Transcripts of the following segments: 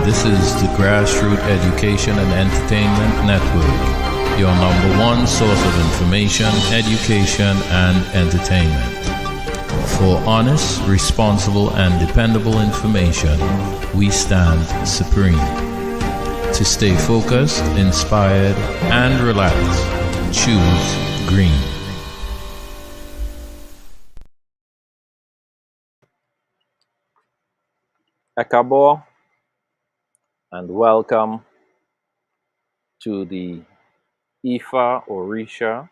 This is the Grassroots Education and Entertainment Network, your number one source of information, education, and entertainment. For honest, responsible, and dependable information, we stand supreme. To stay focused, inspired, and relaxed, choose green. Ekabo, and welcome to the Ifa Orisa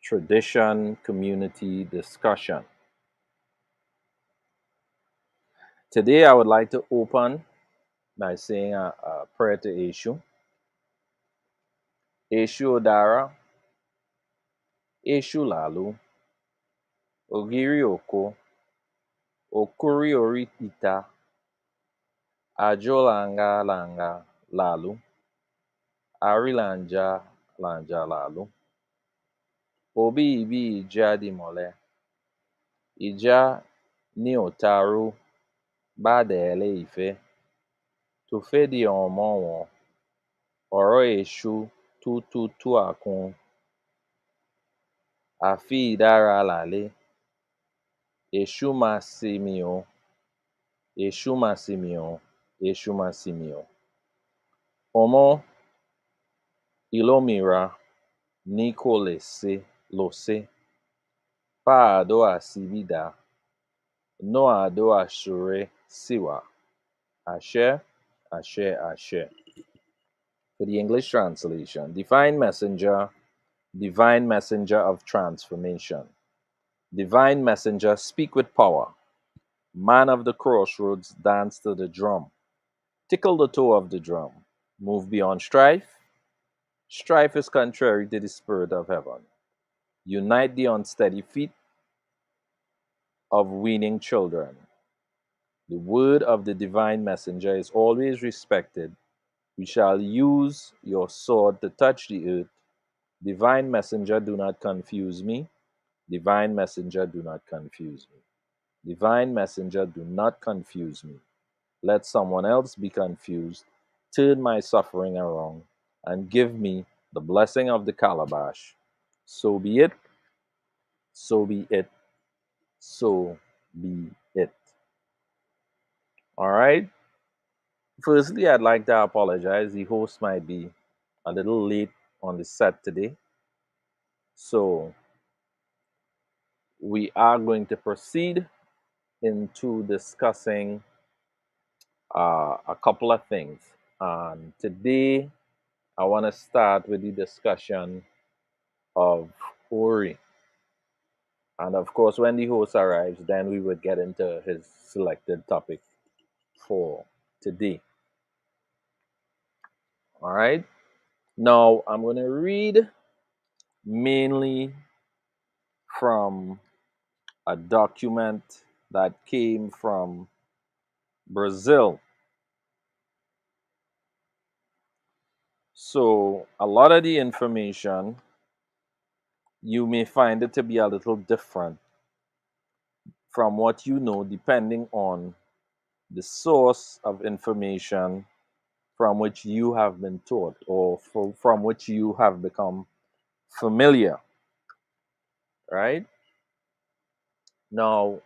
Tradition Community Discussion. Today I would like to open by saying a prayer to Eshu. Eshu Odara, Eshu Lalu, Ogiri Oko, Okuri Ori Ita, Ajo Langa Langa Lalu, Ari Lanja Lanja Lalu, Obi Ibi Ija Di Mole, Ija Ni Otaru, Badele Ife, Tufe Di Omonwo, Oro Eshu Tu Akun, Afi Idara Lale, Eshu Masimio, Eshu Masimio, Eshu Masimio. Omo Ilomira Niko Lose, Pa Ado Asibida, No Ado Ashure Siwa. Ashe, Ashe, Ashe. For the English translation, divine messenger of transformation. Divine messenger, speak with power. Man of the crossroads, dance to the drum. Tickle the toe of the drum. Move beyond strife. Strife is contrary to the spirit of heaven. Unite the unsteady feet of weaning children. The word of the divine messenger is always respected. We shall use your sword to touch the earth. Divine messenger, do not confuse me. Divine messenger, do not confuse me. Divine messenger, do not confuse me. Let someone else be confused. Turn my suffering around and give me the blessing of the calabash. So be it. So be it. So be it. All right. Firstly, I'd like to apologize. The host might be a little late on the set today. So we are going to proceed into discussing a couple of things. And today, I want to start with the discussion of Ori. And of course, when the host arrives, then we would get into his selected topic for today. All right. Now, I'm going to read mainly from a document that came from Brazil. So, a lot of the information, you may find it to be a little different from what you know, depending on the source of information from which you have been taught or from which you have become familiar, right? Now,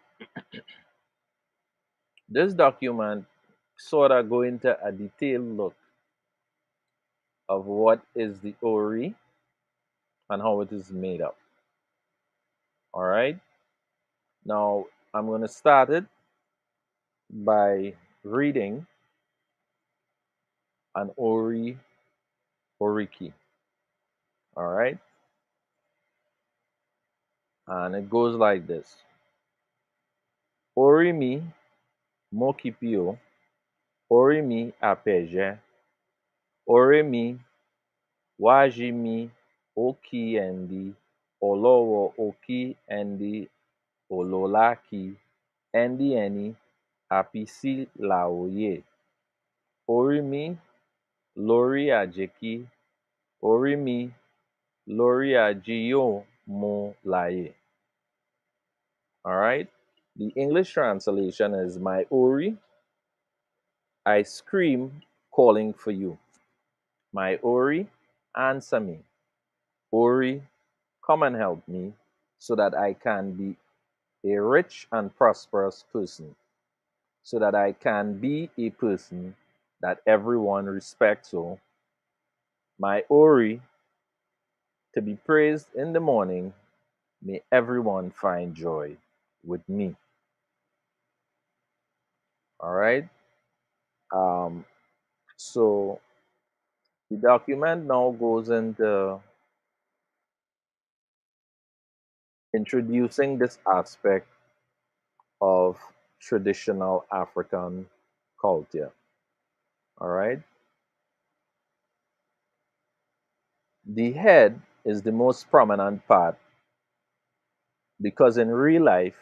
this document sort of go into a detailed look of what is the Ori and how it is made up. All right. Now, I'm going to start it by reading an Oriki. All right. And it goes like this. Orimi mokipio, orimi apeje, orimi wajimi oki endi, olowo oki endi, ololaki, endi eni, apisi laoye. Orimi lori ajeki, orimi lori ajiyo mo laye. All right. The English translation is my Ori I scream, calling for you. My Ori, answer me. Ori, come and help me so that I can be a rich and prosperous person, so that I can be a person that everyone respects. So, my Ori, to be praised in the morning, may everyone find joy with me. All right. Um, so the document now goes into introducing this aspect of traditional African culture. All right. The head is the most prominent part because in real life,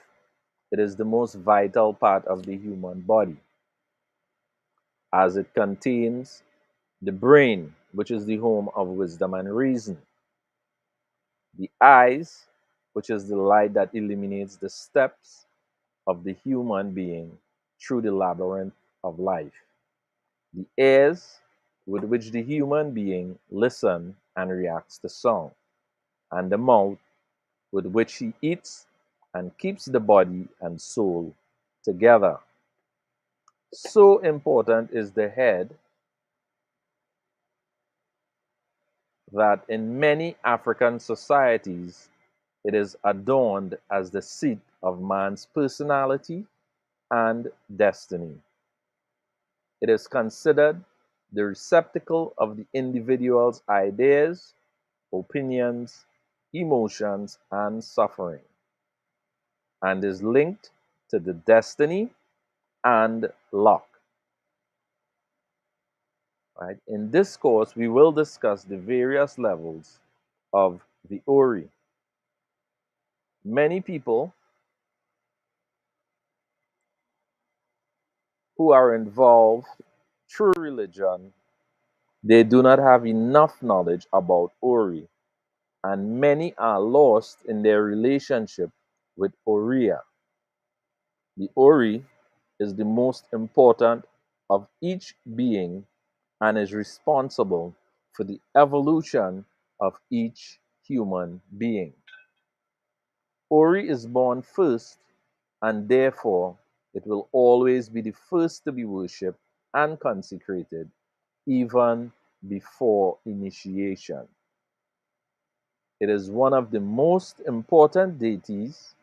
it is the most vital part of the human body as it contains the brain, which is the home of wisdom and reason, the eyes, which is the light that illuminates the steps of the human being through the labyrinth of life, the ears, with which the human being listens and reacts to sound, and the mouth, with which he eats and keeps the body and soul together. So important is the head that in many African societies it is adorned as the seat of man's personality and destiny. It is considered the receptacle of the individual's ideas, opinions, emotions, and suffering, and is linked to the destiny and luck. Right? In this course, we will discuss the various levels of the Ori. Many people who are involved through religion, they do not have enough knowledge about Ori, and many are lost in their relationship with Oriya. The Ori is the most important of each being and is responsible for the evolution of each human being. Ori is born first, and therefore it will always be the first to be worshipped and consecrated, even before initiation. It is one of the most important deities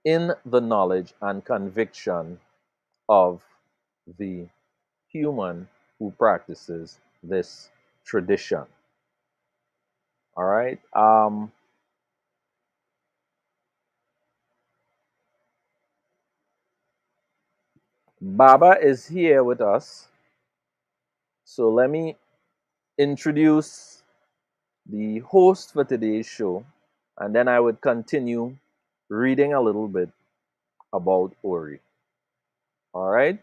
in the knowledge and conviction of the human who practices this tradition. All right. Baba is here with us. So let me introduce the host for today's show, and then I would continue reading a little bit about Ori. All right.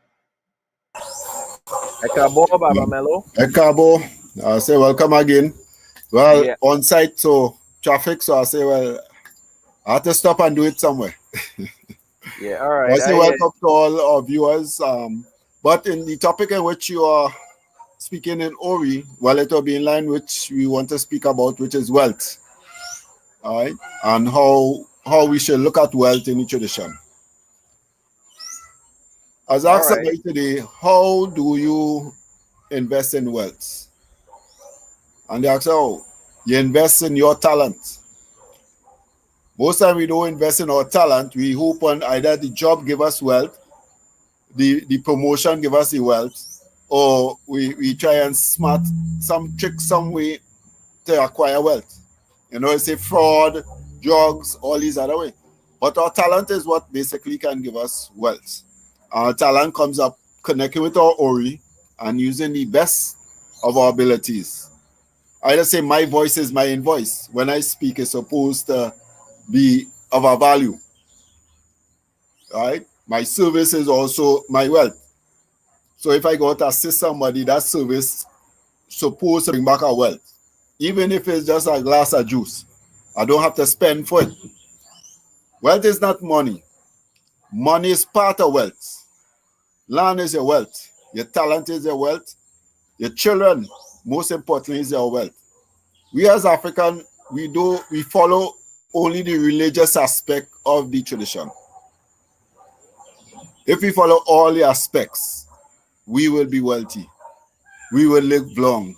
Ekabo, Baba Mello. Ekabo, I say welcome again. Well, Yeah. on site, so traffic, so I say, well, I have to stop and do it somewhere. Yeah. All I right. say welcome to all our viewers. But in the topic in which you are speaking in Ori, well, it will be in line which we want to speak about, which is wealth. All right, and how we should look at wealth in the tradition. As I All asked right. somebody today, how do you invest in wealth? And they ask, oh, you invest in your talent. Most time we don't invest in our talent. We hope on either the job give us wealth, the promotion give us the wealth, or we try and smart some trick some way to acquire wealth. You know, it's a fraud, drugs, all these other way. But our talent is what basically can give us wealth. Our talent comes up connecting with our Ori and using the best of our abilities. I just say my voice is my invoice. When I speak, it's supposed to be of a value. Right? My service is also my wealth. So if I go to assist somebody, that service supposed to bring back a wealth. Even if it's just a glass of juice. I don't have to spend for it. Wealth is not money. Money is part of wealth. Land is your wealth. Your talent is your wealth. Your children, most importantly, is your wealth. We as African, we follow only the religious aspect of the tradition. If we follow all the aspects, we will be wealthy. We will live long.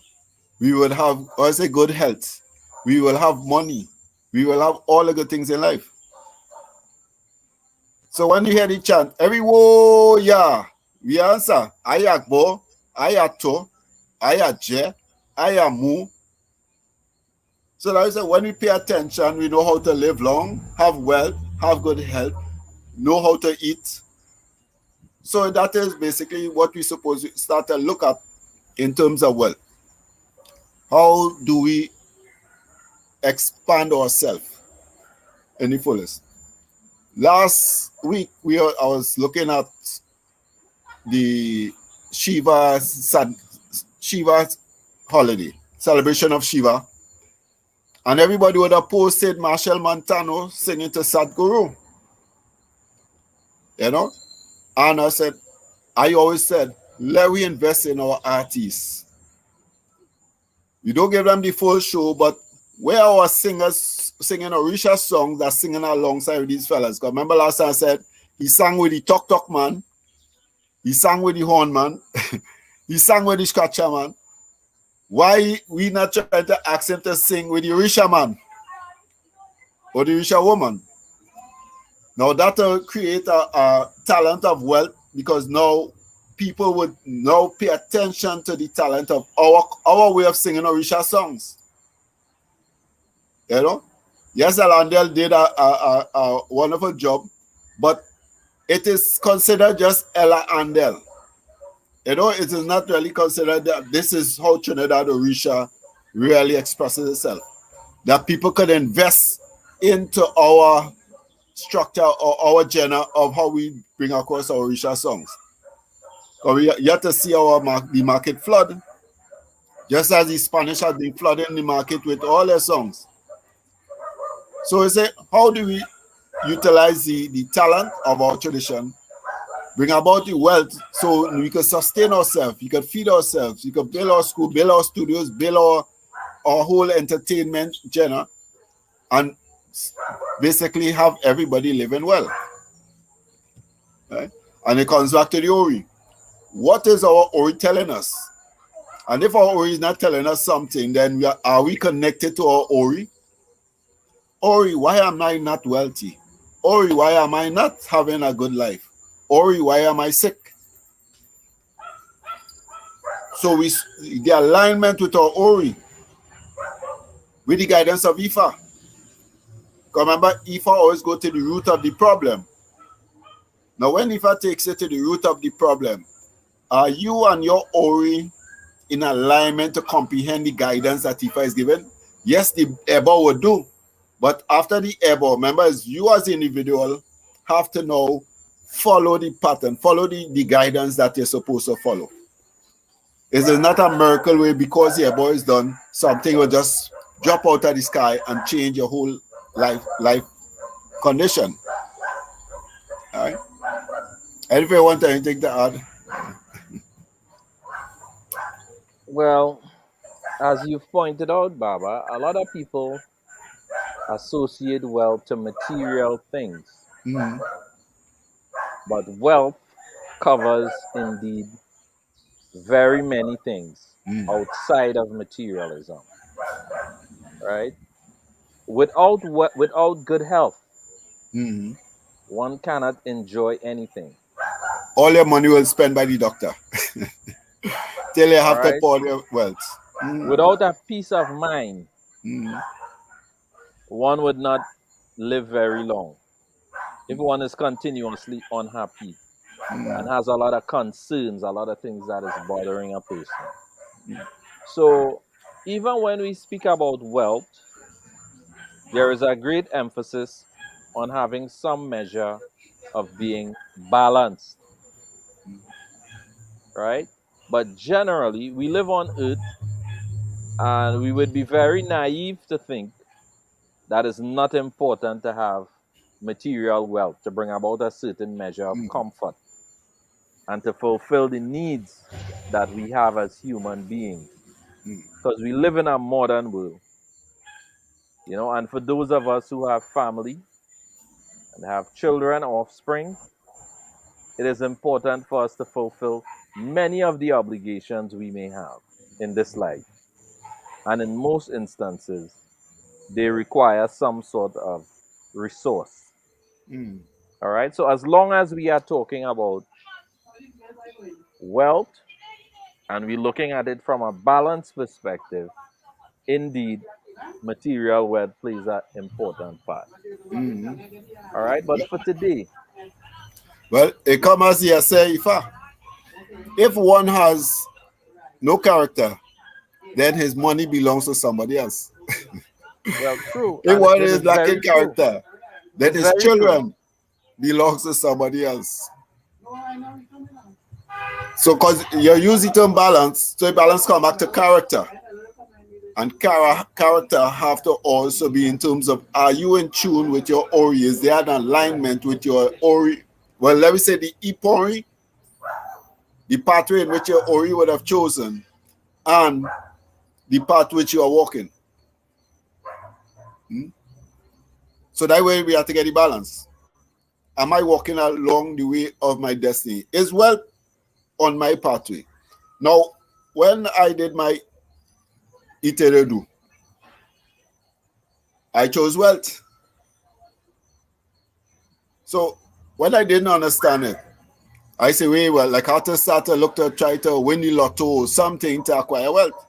We will have, I say, good health. We will have money. We will have all the good things in life. So when you hear the chant, every wo ya, we answer, ayakbo, ayato, ayaje, ayamu. So that is when we pay attention, we know how to live long, have wealth, have good health, know how to eat. So that is basically what we suppose to start to look at in terms of wealth. How do we expand ourselves in the fullest? Last week, I was looking at the Shiva holiday, celebration of Shiva, and everybody would have posted Marshall Montano singing to Sadhguru. You know? And I always said, let we invest in our artists. We don't give them the full show, but where our singers singing Orisha songs that singing alongside with these fellas. Because remember last time I said, he sang with the Tok Tok man, he sang with the Horn man, he sang with the Scratcher man. Why we not trying to ask him to sing with the Orisha man or the Orisha woman? Now that will create a talent of wealth, because now people would now pay attention to the talent of our way of singing Orisha songs. You know? Yes, Alandel did a wonderful job, but it is considered just Ella Andel. You know, it is not really considered that this is how Trinidad Orisha really expresses itself. That people could invest into our structure or our genre of how we bring across our Orisha songs. Because we yet to see the market flood, just as the Spanish has been flooding the market with all their songs. So we say, how do we utilize the talent of our tradition, bring about the wealth so we can sustain ourselves, we can feed ourselves, we can build our school, build our studios, build our whole entertainment genre, and basically have everybody living well. Right? And it comes back to the Ori. What is our Ori telling us? And if our Ori is not telling us something, then are we connected to our Ori? Ori, why am I not wealthy? Ori, why am I not having a good life? Ori, why am I sick? So the alignment with our Ori, with the guidance of Ifa. Remember, Ifa always go to the root of the problem. Now, when Ifa takes it to the root of the problem, are you and your Ori in alignment to comprehend the guidance that Ifa is given? Yes, the Ebo will do. But after the Ebo, remember, you as an individual have to now follow the pattern, follow the guidance that you're supposed to follow. It is not a miracle way because the Ebo is done, something will just drop out of the sky and change your whole life condition. All right. And if you want anything to add? Well, as you've pointed out, Baba, a lot of people associate wealth to material things. Mm-hmm. But wealth covers indeed very many things outside of materialism, right? Without good health, Mm-hmm. one cannot enjoy anything. All your money will spend by the doctor till you All have to right. pour your wealth. Mm-hmm. Without a peace of mind, Mm-hmm. one would not live very long. If one is continuously unhappy and has a lot of concerns, a lot of things that is bothering a person. So even when we speak about wealth, there is a great emphasis on having some measure of being balanced, right? But generally, we live on earth and we would be very naive to think that it's not important to have material wealth to bring about a certain measure of comfort. and to fulfill the needs that we have as human beings. Because we live in a modern world, and for those of us who have family and have children, offspring, it is important for us to fulfill many of the obligations we may have in this life. And in most instances, they require some sort of resource. All right. So, as long as we are talking about wealth and we're looking at it from a balanced perspective, indeed, material wealth plays an important part. All right. But for today, Well, it comes as here say, if one has no character, then his money belongs to somebody else. well, true. If And one it is is lacking very true. character, then It's his very true. children belongs to somebody else. So, because you use the term balance, so balance come back to character. And character have to also be in terms of, are you in tune with your Ori? Is there an alignment with your Ori? Well, let me say the Ipori, the pathway in which your Ori would have chosen, and the path which you are walking. So that way we have to get the balance. Am I walking along the way of my destiny? Is wealth on my pathway? Now, when I did my Iteredu, I chose wealth. So when I didn't understand it, I say, wait, well, like how to start to look to try to win the lotto or something to acquire wealth.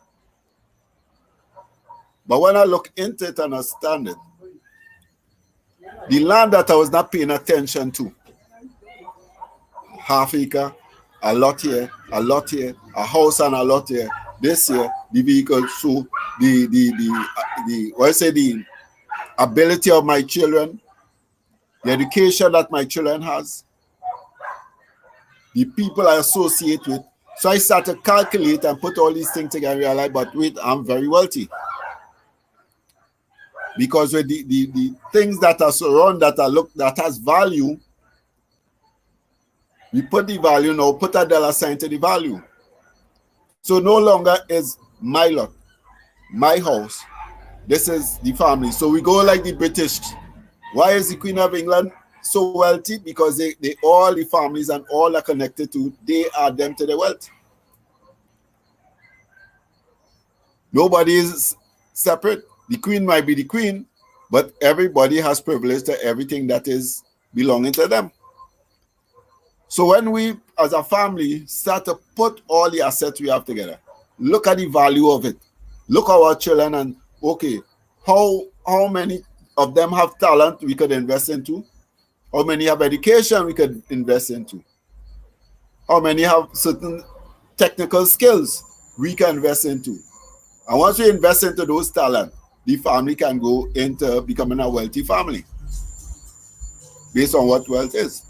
But when I look into it and understand it, the land that I was not paying attention to, half acre, a lot here, a house and a lot here, this year, the vehicle, so the ability of my children, the education that my children has, the people I associate with. So I start to calculate and put all these things together and realize, but wait, I'm very wealthy. Because with the things that are surround that has value, we put the value now, put a dollar sign to the value. So no longer is my lot, my house. This is the family. So we go like the British. Why is the Queen of England so wealthy? Because they all the families and all are connected to, they add them to the wealth. Nobody is separate. The queen might be the queen, but everybody has privilege to everything that is belonging to them. So when we, as a family, start to put all the assets we have together, look at the value of it. Look at our children and, okay, how many of them have talent we could invest into? How many have education we could invest into? How many have certain technical skills we can invest into? And once we invest into those talents, the family can go into becoming a wealthy family based on what wealth is.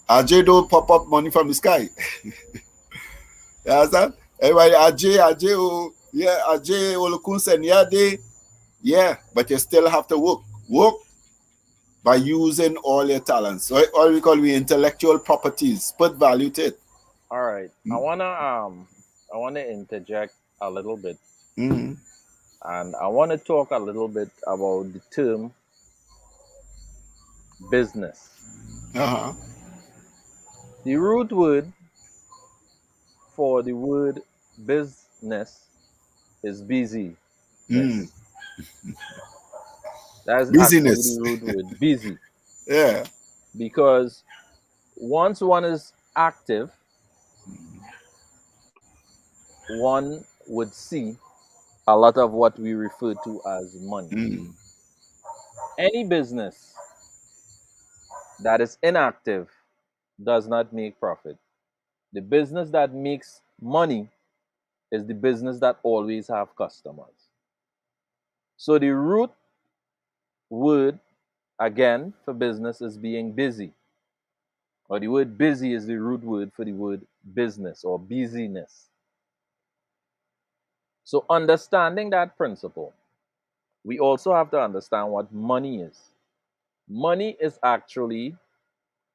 Ajay don't pop up money from the sky. You understand? Everybody, Ajay, oh, yeah, Ajay, Olukunsen, yeah, but you still have to work by using all your talents. So all we call intellectual properties, put value to it. all right. I wanna interject a little bit, Mm-hmm. and I want to talk a little bit about the term business. Uh-huh. The root word for the word business is busyness. Mm. That is actually the Busyness. root word, busy. Yeah. Because once one is active, one would see a lot of what we refer to as money. Mm. Any business that is inactive does not make profit. The business that makes money is the business that always have customers. So the root word again for business is being busy. Or the word busy is the root word for the word business or busyness. So understanding that principle, we also have to understand what money is. Money is actually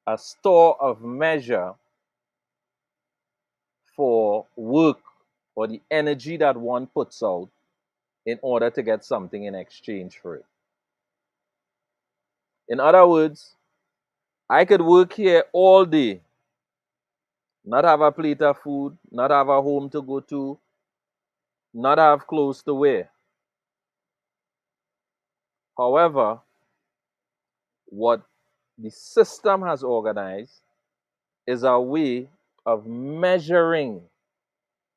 a store of measure work or the energy that one puts out in order to get something in exchange for it. In other words, I could work here all day, not have a plate of food, not have a home to go to, not have clothes to wear. However, what the system has organized is a way of measuring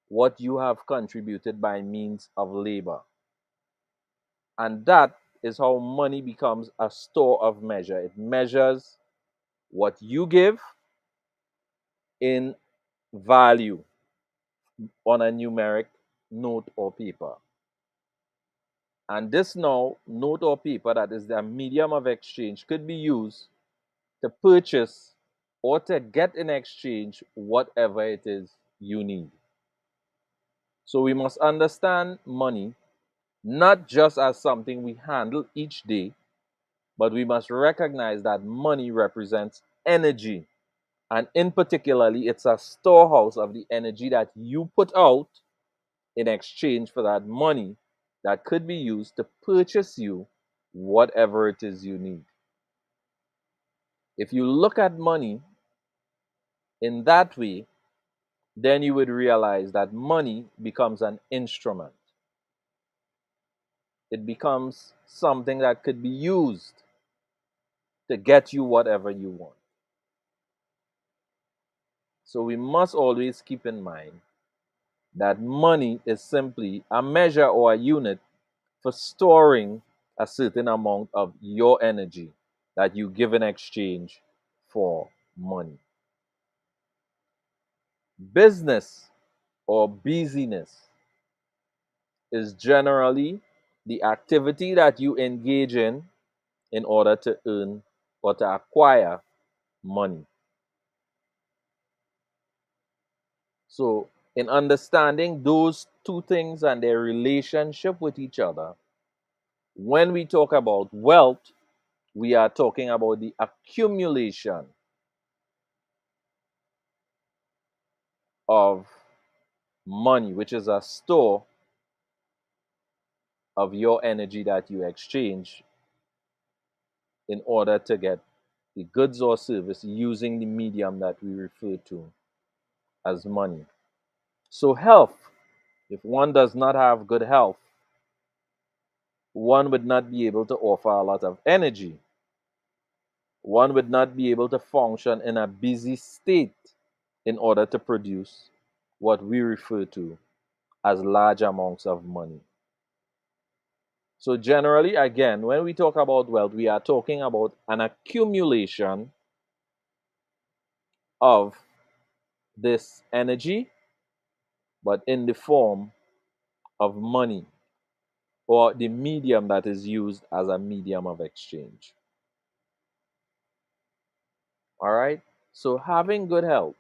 what you have contributed by means of labor. And that is how money becomes a store of measure. It measures what you give in value on a numeric note or paper. And this now note or paper that is the medium of exchange could be used to purchase or to get in exchange whatever it is you need. So we must understand money not just as something we handle each day, but we must recognize that money represents energy. And in particularly, it's a storehouse of the energy that you put out in exchange for that money that could be used to purchase you whatever it is you need. If you look at money in that way, then you would realize that money becomes an instrument. It becomes something that could be used to get you whatever you want. So we must always keep in mind that money is simply a measure or a unit for storing a certain amount of your energy that you give in exchange for money. Business or busyness is generally the activity that you engage in order to earn or to acquire money. So, in understanding those two things and their relationship with each other, when we talk about wealth, we are talking about the accumulation of money, which is a store of your energy that you exchange in order to get the goods or service using the medium that we refer to as money. So, health, if one does not have good health, one would not be able to offer a lot of energy. One would not be able to function in a busy state in order to produce what we refer to as large amounts of money. So, generally, again, when we talk about wealth, we are talking about an accumulation of this energy, but in the form of money or the medium that is used as a medium of exchange. All right? So, having good health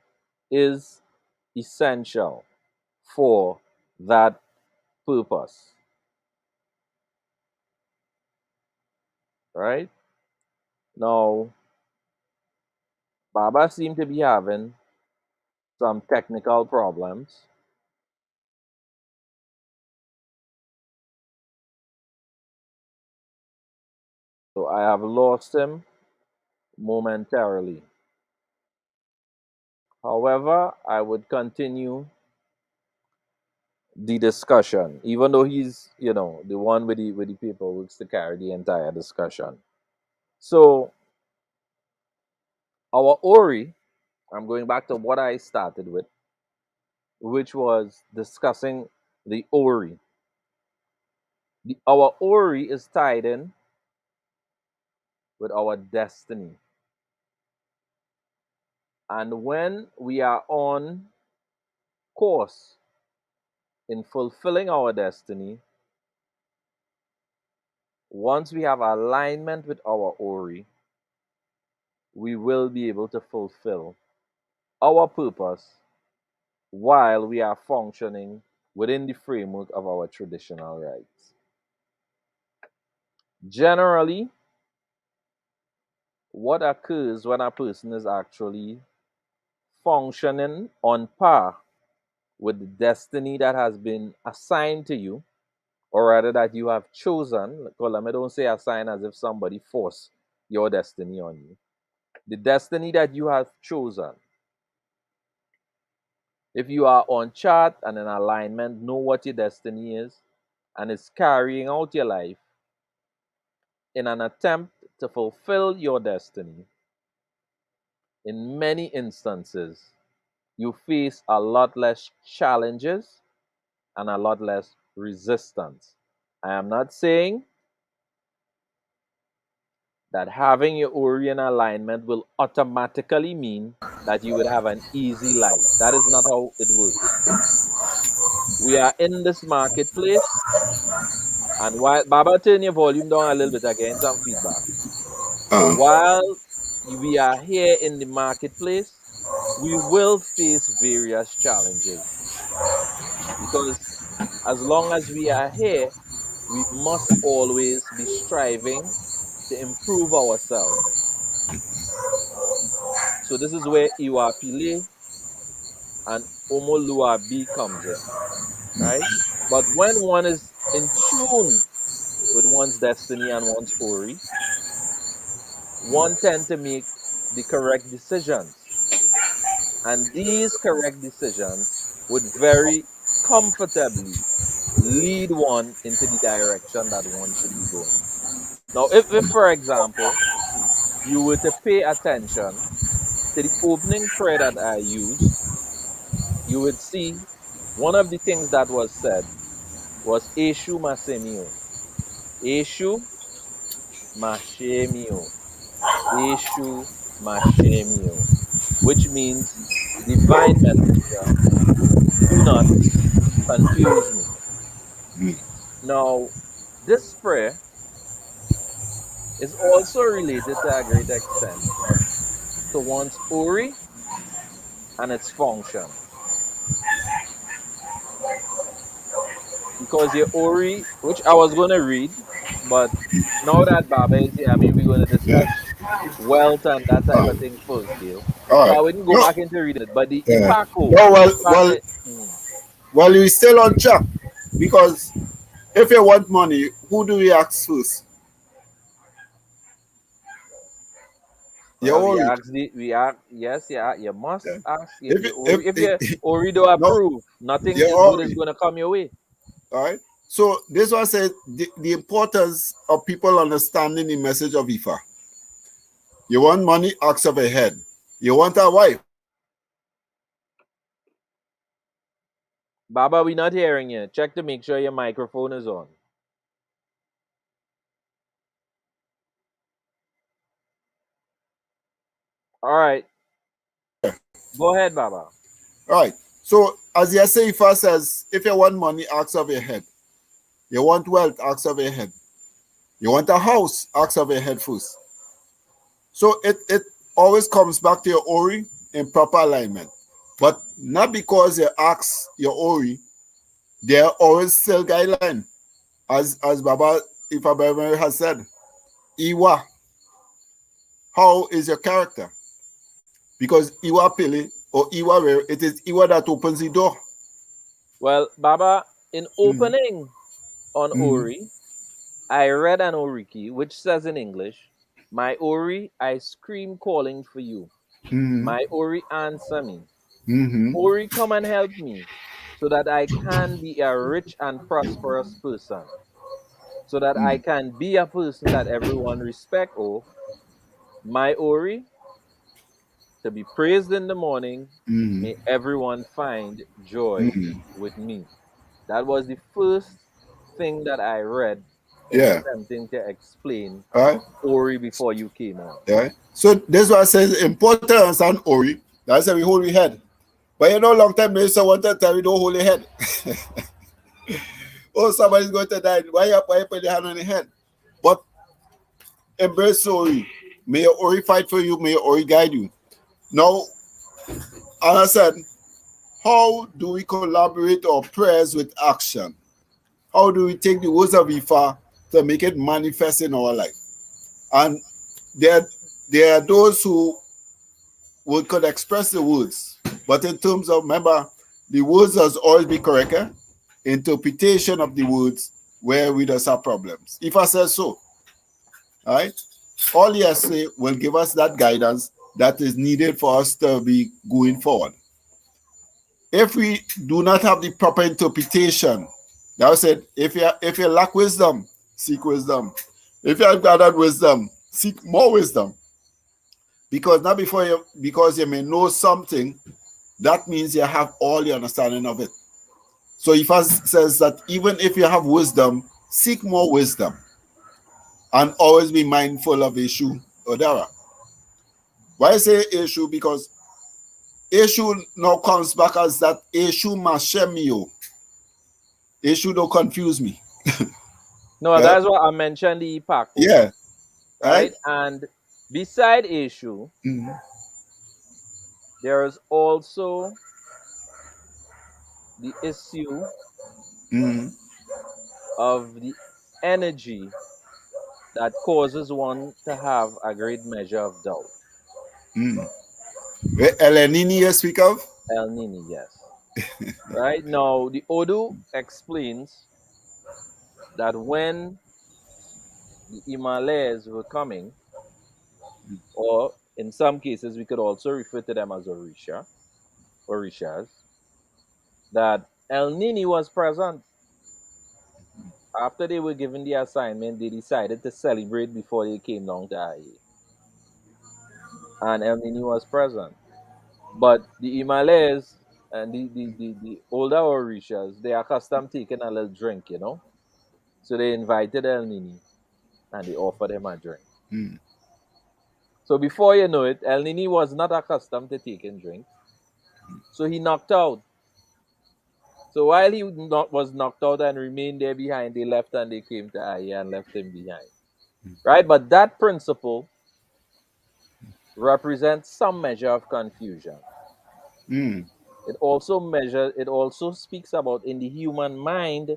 is essential for that purpose. Right? Now, Baba seemed to be having some technical problems. So I have lost him momentarily. However, I would continue the discussion, even though he's, the one with the paperwork to carry the entire discussion. So our Ori, I'm going back to what I started with, which was discussing the Ori. Our Ori is tied in with our destiny. And when we are on course in fulfilling our destiny, once we have alignment with our Ori, we will be able to fulfill our purpose while we are functioning within the framework of our traditional rights. Generally, what occurs when a person is actually functioning on par with the destiny that has been assigned to you, or rather that you have chosen. Well, I don't say assign as if somebody forced your destiny on you. The destiny that you have chosen. If you are on chart and in alignment, know what your destiny is, and is carrying out your life in an attempt to fulfill your destiny, in many instances, you face a lot less challenges and a lot less resistance. I am not saying that having your Ori in alignment will automatically mean that you would have an easy life. That is not how it works. We are in this marketplace, and while Baba, turn your volume down a little bit again, some feedback. So Uh, while we are here in the marketplace, we will face various challenges because as long as we are here, we must always be striving to improve ourselves. So this is where Iwapile and Omoluabi comes in, right? But when one is in tune with one's destiny and one's Ori, one tend to make the correct decisions. And these correct decisions would very comfortably lead one into the direction that one should be going. Now, if for example, you were to pay attention to the opening prayer that I used, you would see one of the things that was said was Eshu Masemio. Eshu Mashemio. Eshu Mashemio. Which means divine messenger, do not confuse me. Now, this prayer is also related to a great extent to one's Ori and its function. Because your Ori, which I was going to read, but now that Baba is here, I mean, we're going to yeah. discuss wealth and that type Uh, of thing first, Gil. all So I right. wouldn't go No. back into reading it. But the Yeah. Ipako, No. the Well. Well. Ipako, Well. We still on track because if you want money, who do we ask first? You well, we Ori. ask yes, yeah, you must Yeah. ask if your Ori, if your If Ori don't no, approve, nothing you good is Ori. going to come your way. All right. So this one says the importance of people understanding the message of Ifa. You want money, ask of a head. You want a wife. Baba, we not hearing you. Check to make sure your microphone is on. All right, go ahead, Baba. All right. So as you say, Ifa says, if you want money, ask of a head. You want wealth, ask of a head. You want a house, ask of a head first. So it always comes back to your Ori in proper alignment. But not because you ask your Ori, there are always still guidelines. As Baba Ifa Baba has said, Iwa, how is your character? Because Iwa Pili or Iwa Rare, it is Iwa that opens the door. Well, Baba, in Mm-hmm. opening on Mm-hmm. Ori, I read an Oriki which says in English, "My Ori, I scream calling for you. Mm-hmm. My Ori, answer me. Mm-hmm. Ori, come and help me so that I can be a rich and prosperous person, so that I can be a person that everyone respect. Oh, my Ori, to be praised in the morning, Mm-hmm. may everyone find joy Mm-hmm. with me." That was the first thing that I read in Yeah. attempting to explain All right. Ori before you came on. Yeah. So this one says important to understand Ori. That's why we hold we head. But you know, long time minister want to tell we don't hold your head. Oh, somebody's going to die. Why you put your hand on your head? But embrace Ori. May your Ori fight for you. May your Ori guide you. Now, as I said, how do we collaborate our prayers with action? How do we take the words of Ifa to make it manifest in our life? And there, there are those who could express the words, but in terms of, remember, the words does always be correct. Interpretation of the words where we does have problems. If I say so, all right, all he has to say will give us that guidance that is needed for us to be going forward. If we do not have the proper interpretation, that said, if you lack wisdom, seek wisdom. If you have gathered wisdom, seek more wisdom. Because not before you, because you may know something, that means you have all the understanding of it. So Ifa says that even if you have wisdom, seek more wisdom. And always be mindful of Eshu Odara. Why I say Eshu? Because Eshu now comes back as that Eshu Mashemio. Eshu don't confuse me. No, that's what I mentioned the Ipaku. Yeah. Right? And beside Eshu, there is also the issue of the energy that causes one to have a great measure of doubt. El Nini you speak of? El Nini, yes. Right? Now, the Odu explains that when the Himalayas were coming, or in some cases, we could also refer to them as Orishas, that El Nini was present. After they were given the assignment, they decided to celebrate before they came down to Aye. And El Nini was present. But the Himalayas and the older Orishas, they are accustomed taking a little drink, you know. So they invited El Nini and they offered him a drink. So before you know it, El Nini was not accustomed to taking drinks. So he knocked out. So while he was knocked out and remained there behind, they left and they came to Aye and left him behind. Right? But that principle represents some measure of confusion. It also speaks about in the human mind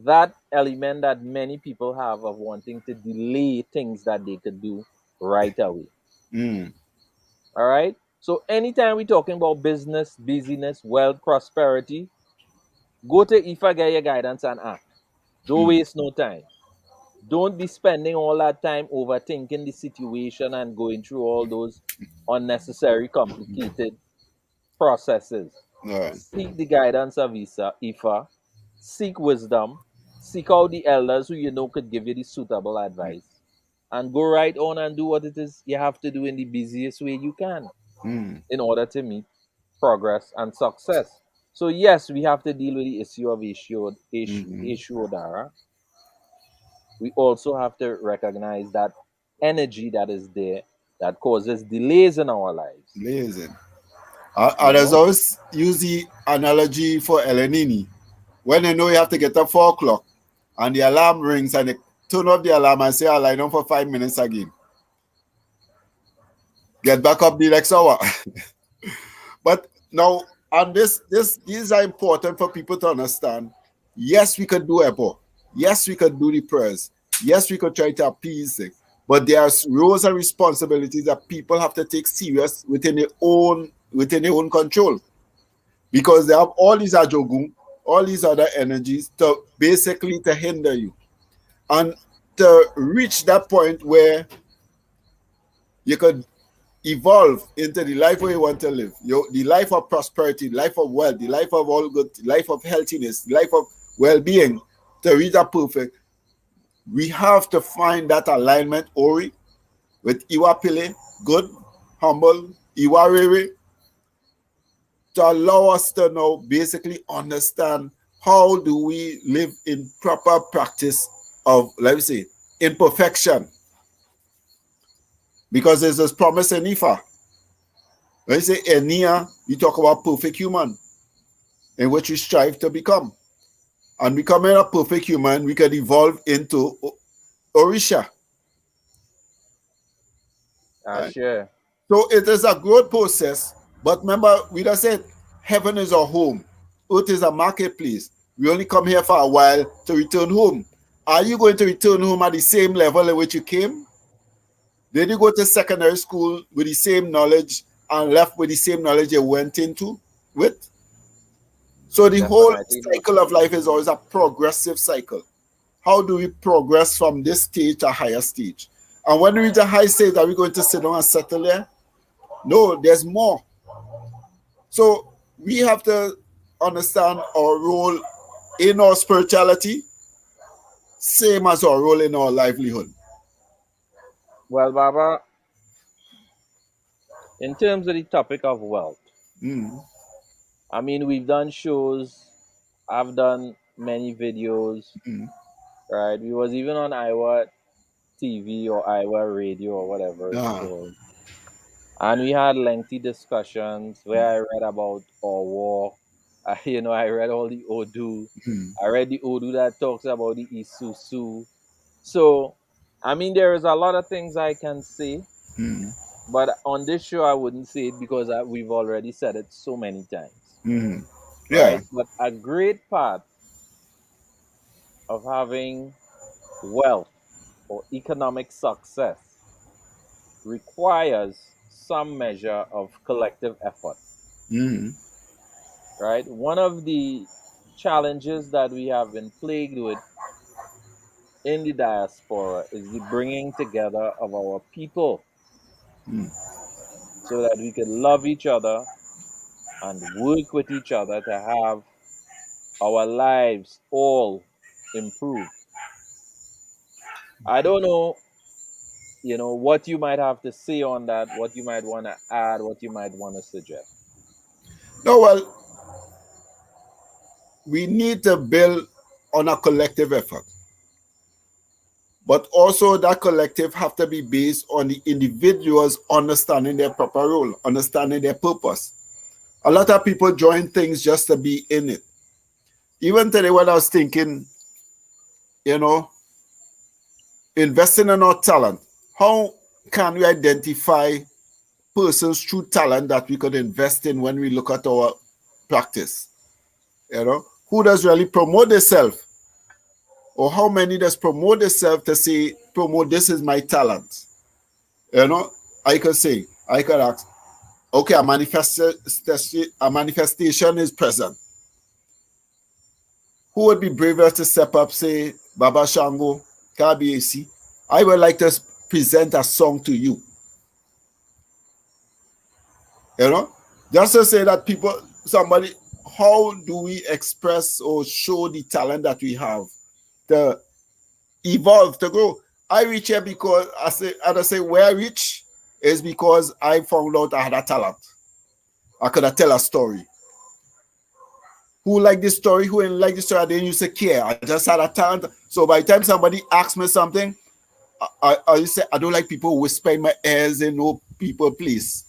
that element that many people have of wanting to delay things that they could do right away. All right. So anytime we're talking about business, busyness, wealth, prosperity, go to Ifa, get your guidance and act. Don't waste no time. Don't be spending all that time overthinking the situation and going through all those unnecessary, complicated processes. Seek the guidance of Ifa, seek wisdom, seek out the elders who you know could give you the suitable advice, and go right on and do what it is you have to do in the busiest way you can in order to meet progress and success. So yes, we have to deal with the issue of Eshu Odara. We also have to recognize that energy that is there that causes delays in our lives. Amazing. Others always use the analogy for El Nini. When they know you have to get up 4 o'clock and the alarm rings and they turn off the alarm and say, I'll lie down for 5 minutes again. Get back up the next hour. But now, and these are important for people to understand. Yes, we could do EPO. Yes, we could do the prayers. Yes, we could try to appease it. But there are roles and responsibilities that people have to take serious within their own control. Because they have all these ajogun, all these other energies to basically to hinder you. And to reach that point where you could evolve into the life where you want to live, the life of prosperity, the life of wealth, the life of all good, the life of healthiness, the life of well-being, to reach that perfect, we have to find that alignment, Ori, with Iwapile, good, humble, Iwarere, to allow us to now basically understand how do we live in proper practice of, let me say, imperfection. Because there's this promise in Ifa. When you say Enia, you talk about perfect human, in which we strive to become. And becoming a perfect human, we can evolve into Orisha. Right? Sure. So it is a growth process. But remember, we just said heaven is our home. Earth is a marketplace. We only come here for a while to return home. Are you going to return home at the same level at which you came? Did you go to secondary school with the same knowledge and left with the same knowledge you went into with? So the whole Definitely not. cycle of life is always a progressive cycle. How do we progress from this stage to a higher stage? And when we reach a high stage, are we going to sit down and settle there? No, there's more. So we have to understand our role in our spirituality, same as our role in our livelihood. Well, Baba, in terms of the topic of wealth, Mm, I mean, we've done shows, I've done many videos, mm, right? We was even on Iowa TV or Iowa radio or whatever it's ah, called. And we had lengthy discussions where I read about our war. I read all the Odu. mm, I read the Odu that talks about the Isusu. So, I mean, there is a lot of things I can say, mm, but on this show, I wouldn't say it because we've already said it so many times, mm. Yeah. right? But a great part of having wealth or economic success requires some measure of collective effort, Mm, right? One of the challenges that we have been plagued with in the diaspora is the bringing together of our people mm. so that we could love each other and work with each other to have our lives all improve. I don't know, what you might have to say on that, what you might want to add, what you might want to suggest. No, well, we need to build on a collective effort. But also that collective have to be based on the individuals understanding their proper role, understanding their purpose. A lot of people join things just to be in it. Even today when I was thinking, you know, investing in our talent, how can we identify persons' true talent that we could invest in when we look at our practice? Who does really promote themselves? Or how many does promote themselves to say, promote this is my talent? You know, I could ask, okay, a manifestation is present. Who would be braver to step up, say, Baba Shango, KBAC, I would like to present a song to you. You know, just to say that somebody, how do we express or show the talent that we have to evolve, to grow? I reach here because I say where I reach is because I found out I had a talent. I could tell a story. Who liked this story, who didn't like this story, I didn't used to care. I just had a talent. So by the time somebody asks me something, I used to say, I don't like people whisper in my ears and no people, please.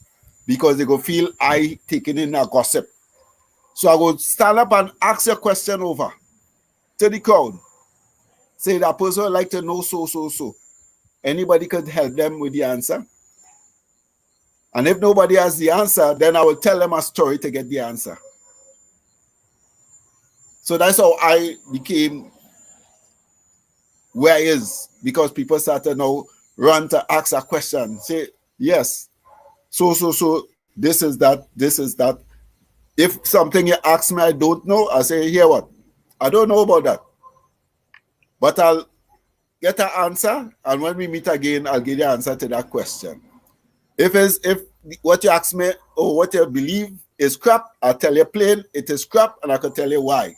Because they go feel I taking in a gossip. So I go stand up and ask a question over to the crowd. Say that person would like to know so. Anybody could help them with the answer. And if nobody has the answer, then I will tell them a story to get the answer. So that's how I became where I is, because people started now run to ask a question. Say, yes, so, this is that. If something you ask me I don't know, I say, here what? I don't know about that. But I'll get an answer, and when we meet again, I'll give you the answer to that question. If what you ask me or what you believe is crap, I'll tell you plain it is crap, and I can tell you why.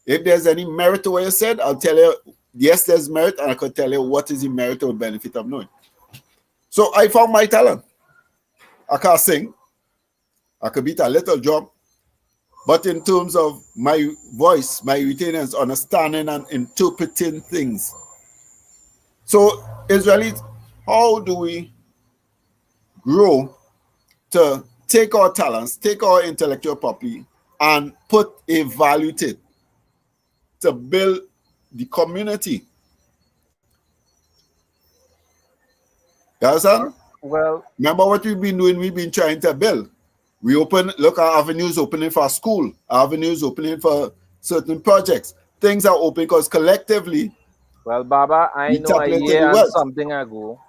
If there's any merit to what you said, I'll tell you yes, there's merit, and I can tell you what is the merit or benefit of knowing. So I found my talent. I can't sing. I could beat a little drum. But in terms of my voice, my retainers, understanding and interpreting things. So Israelis, how do we grow to take our talents, take our intellectual property, and put a value to it to build the community? You understand? Well, Remember what we've been doing? We've been trying to build. We look at avenues opening for school, avenues opening for certain projects. Things are open because collectively Baba, I we know a tap into year the and wealth. something ago,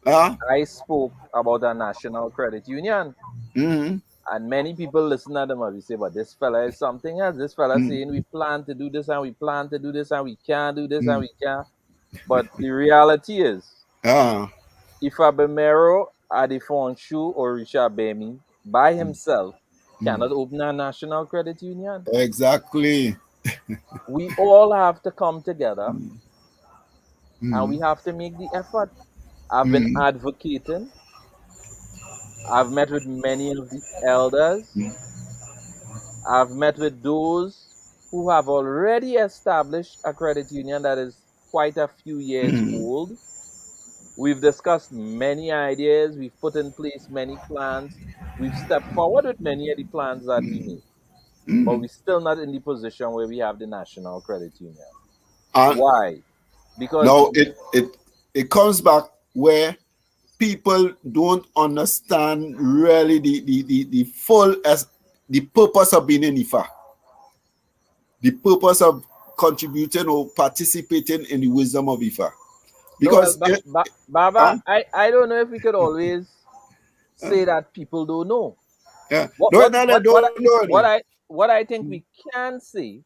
Uh, I spoke about a national credit union. mm-hmm. And many people listen to them and we say, but this fella is something else. This fella saying we plan to do this and we plan to do this and we can't do this and we can't. But the reality is, Ifa Bemero Adefonshu Orisha Bemi by himself cannot open a national credit union. Exactly. We all have to come together and we have to make the effort. I've been advocating. I've met with many of the elders. I've met with those who have already established a credit union that is quite a few years old. We've discussed many ideas. We've put in place many plans. We've stepped forward with many of the plans that we made. But we're still not in the position where we have the national credit union. Why? Because now it comes back where people don't understand really the full as the purpose of being in Ifa, the purpose of contributing or participating in the wisdom of Ifa. Because Baba, I don't know if we could always say that people don't know. Yeah. What I think we can say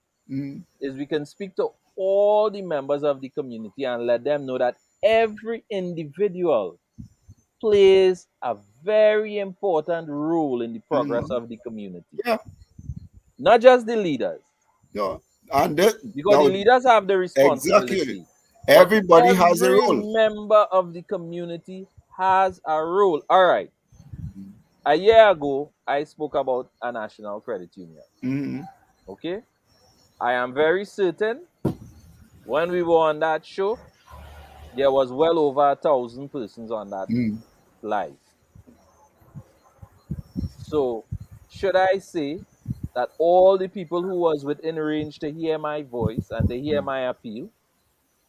is we can speak to all the members of the community and let them know that every individual plays a very important role in the progress of the community. Yeah. Not just the leaders. Yeah. Because the leaders have the responsibility. Exactly. Everybody has a role. Every member of the community has a role. All right. A year ago, I spoke about a national credit union. Okay? I am very certain when we were on that show, there was well over 1,000 persons on that live. So, should I say that all the people who was within range to hear my voice and to hear my appeal,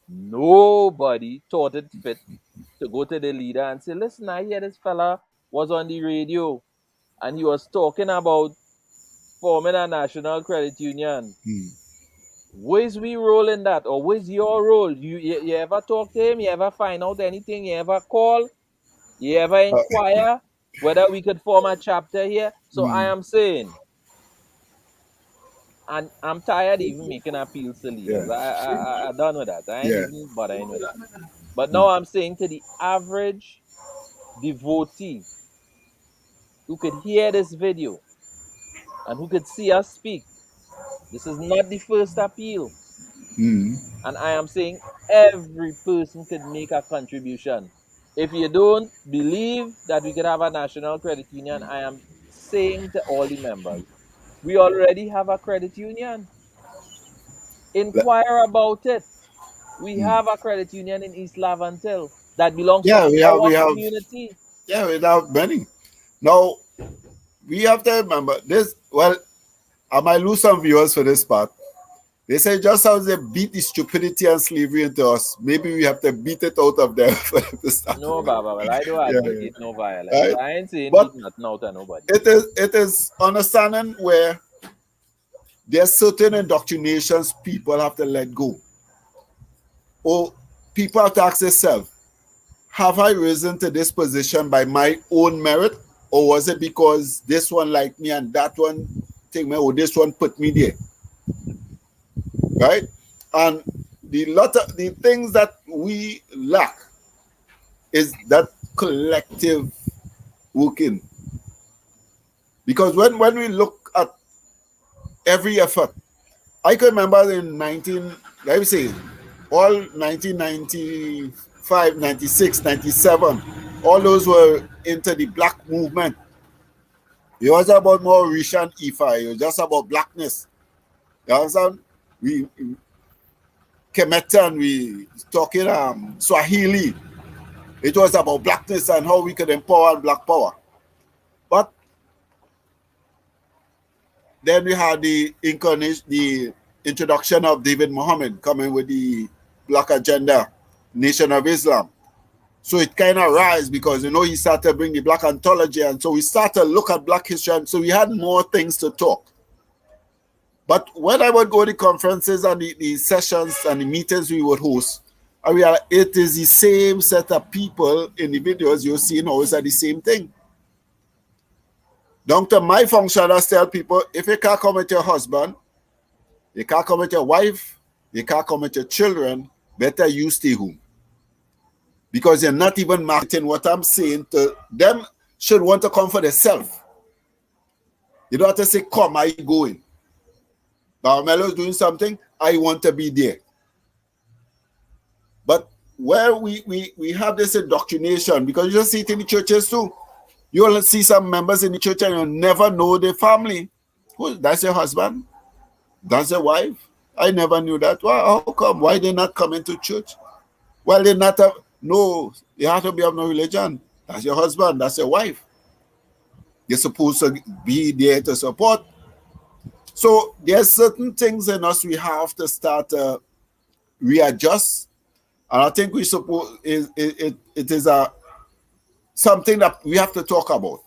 nobody thought it fit to go to the leader and say, listen, I hear this fella was on the radio and he was talking about forming a national credit union. Where's we role in that? Or where's your role? You ever talk to him? You ever find out anything? You ever call? You ever inquire whether we could form a chapter here? So I am saying, and I'm tired of even making appeals to leaders. I'm done with that. I ain't even bothering with that. But now I'm saying to the average devotee who could hear this video and who could see us speak, this is not the first appeal. And I am saying every person could make a contribution. If you don't believe that we could have a national credit union, I am saying to all the members, we already have a credit union. Inquire about it. We have a credit union in East Lavantil that belongs to our community. Yeah, we have many. Now, we have to remember this. Well, I might lose some viewers for this part. They say just how they beat the stupidity and slavery into us, maybe we have to beat it out of them. No, Baba, well, I don't advocate no violence. Right? I ain't saying beat nothing out of nobody. It is understanding where there's certain indoctrinations people have to let go. Or people have to ask themselves, have I risen to this position by my own merit? Or was it because this one liked me and that one take me, or this one put me there? Right? And the things that we lack is that collective working. Because when we look at every effort, I can remember in 1995, 96, 97, all those were into the black movement. It was about more Orisha and Ifa. It was just about blackness. You understand? We Kemetan, we talking Swahili. It was about blackness and how we could empower black power. But then we had the introduction of David Muhammad coming with the black agenda, Nation of Islam. So it kind of rise because, he started to bring the black anthology. And so we started to look at black history. And so we had more things to talk. But when I would go to conferences and the sessions and the meetings we would host, I realized it is the same set of people in the videos you're seeing always are the same thing. Down to my functioners tell people, if you can't come with your husband, you can't come with your wife, you can't come with your children, better you stay home. Because you're not even marketing what I'm saying to them. Should want to come for themselves. You don't have to say, come, are you going? Barmelo is doing something, I want to be there. But where we have this indoctrination, because you just see it in the churches too. You will see some members in the church and you never know their family. That's your husband? That's your wife? I never knew that. Well, how come? Why they not coming to church? Well, they not have, no, you have to be of no religion. That's your husband, that's your wife. You're supposed to be there to support. So there's certain things in us we have to start readjust. And I think we suppose it is something that we have to talk about.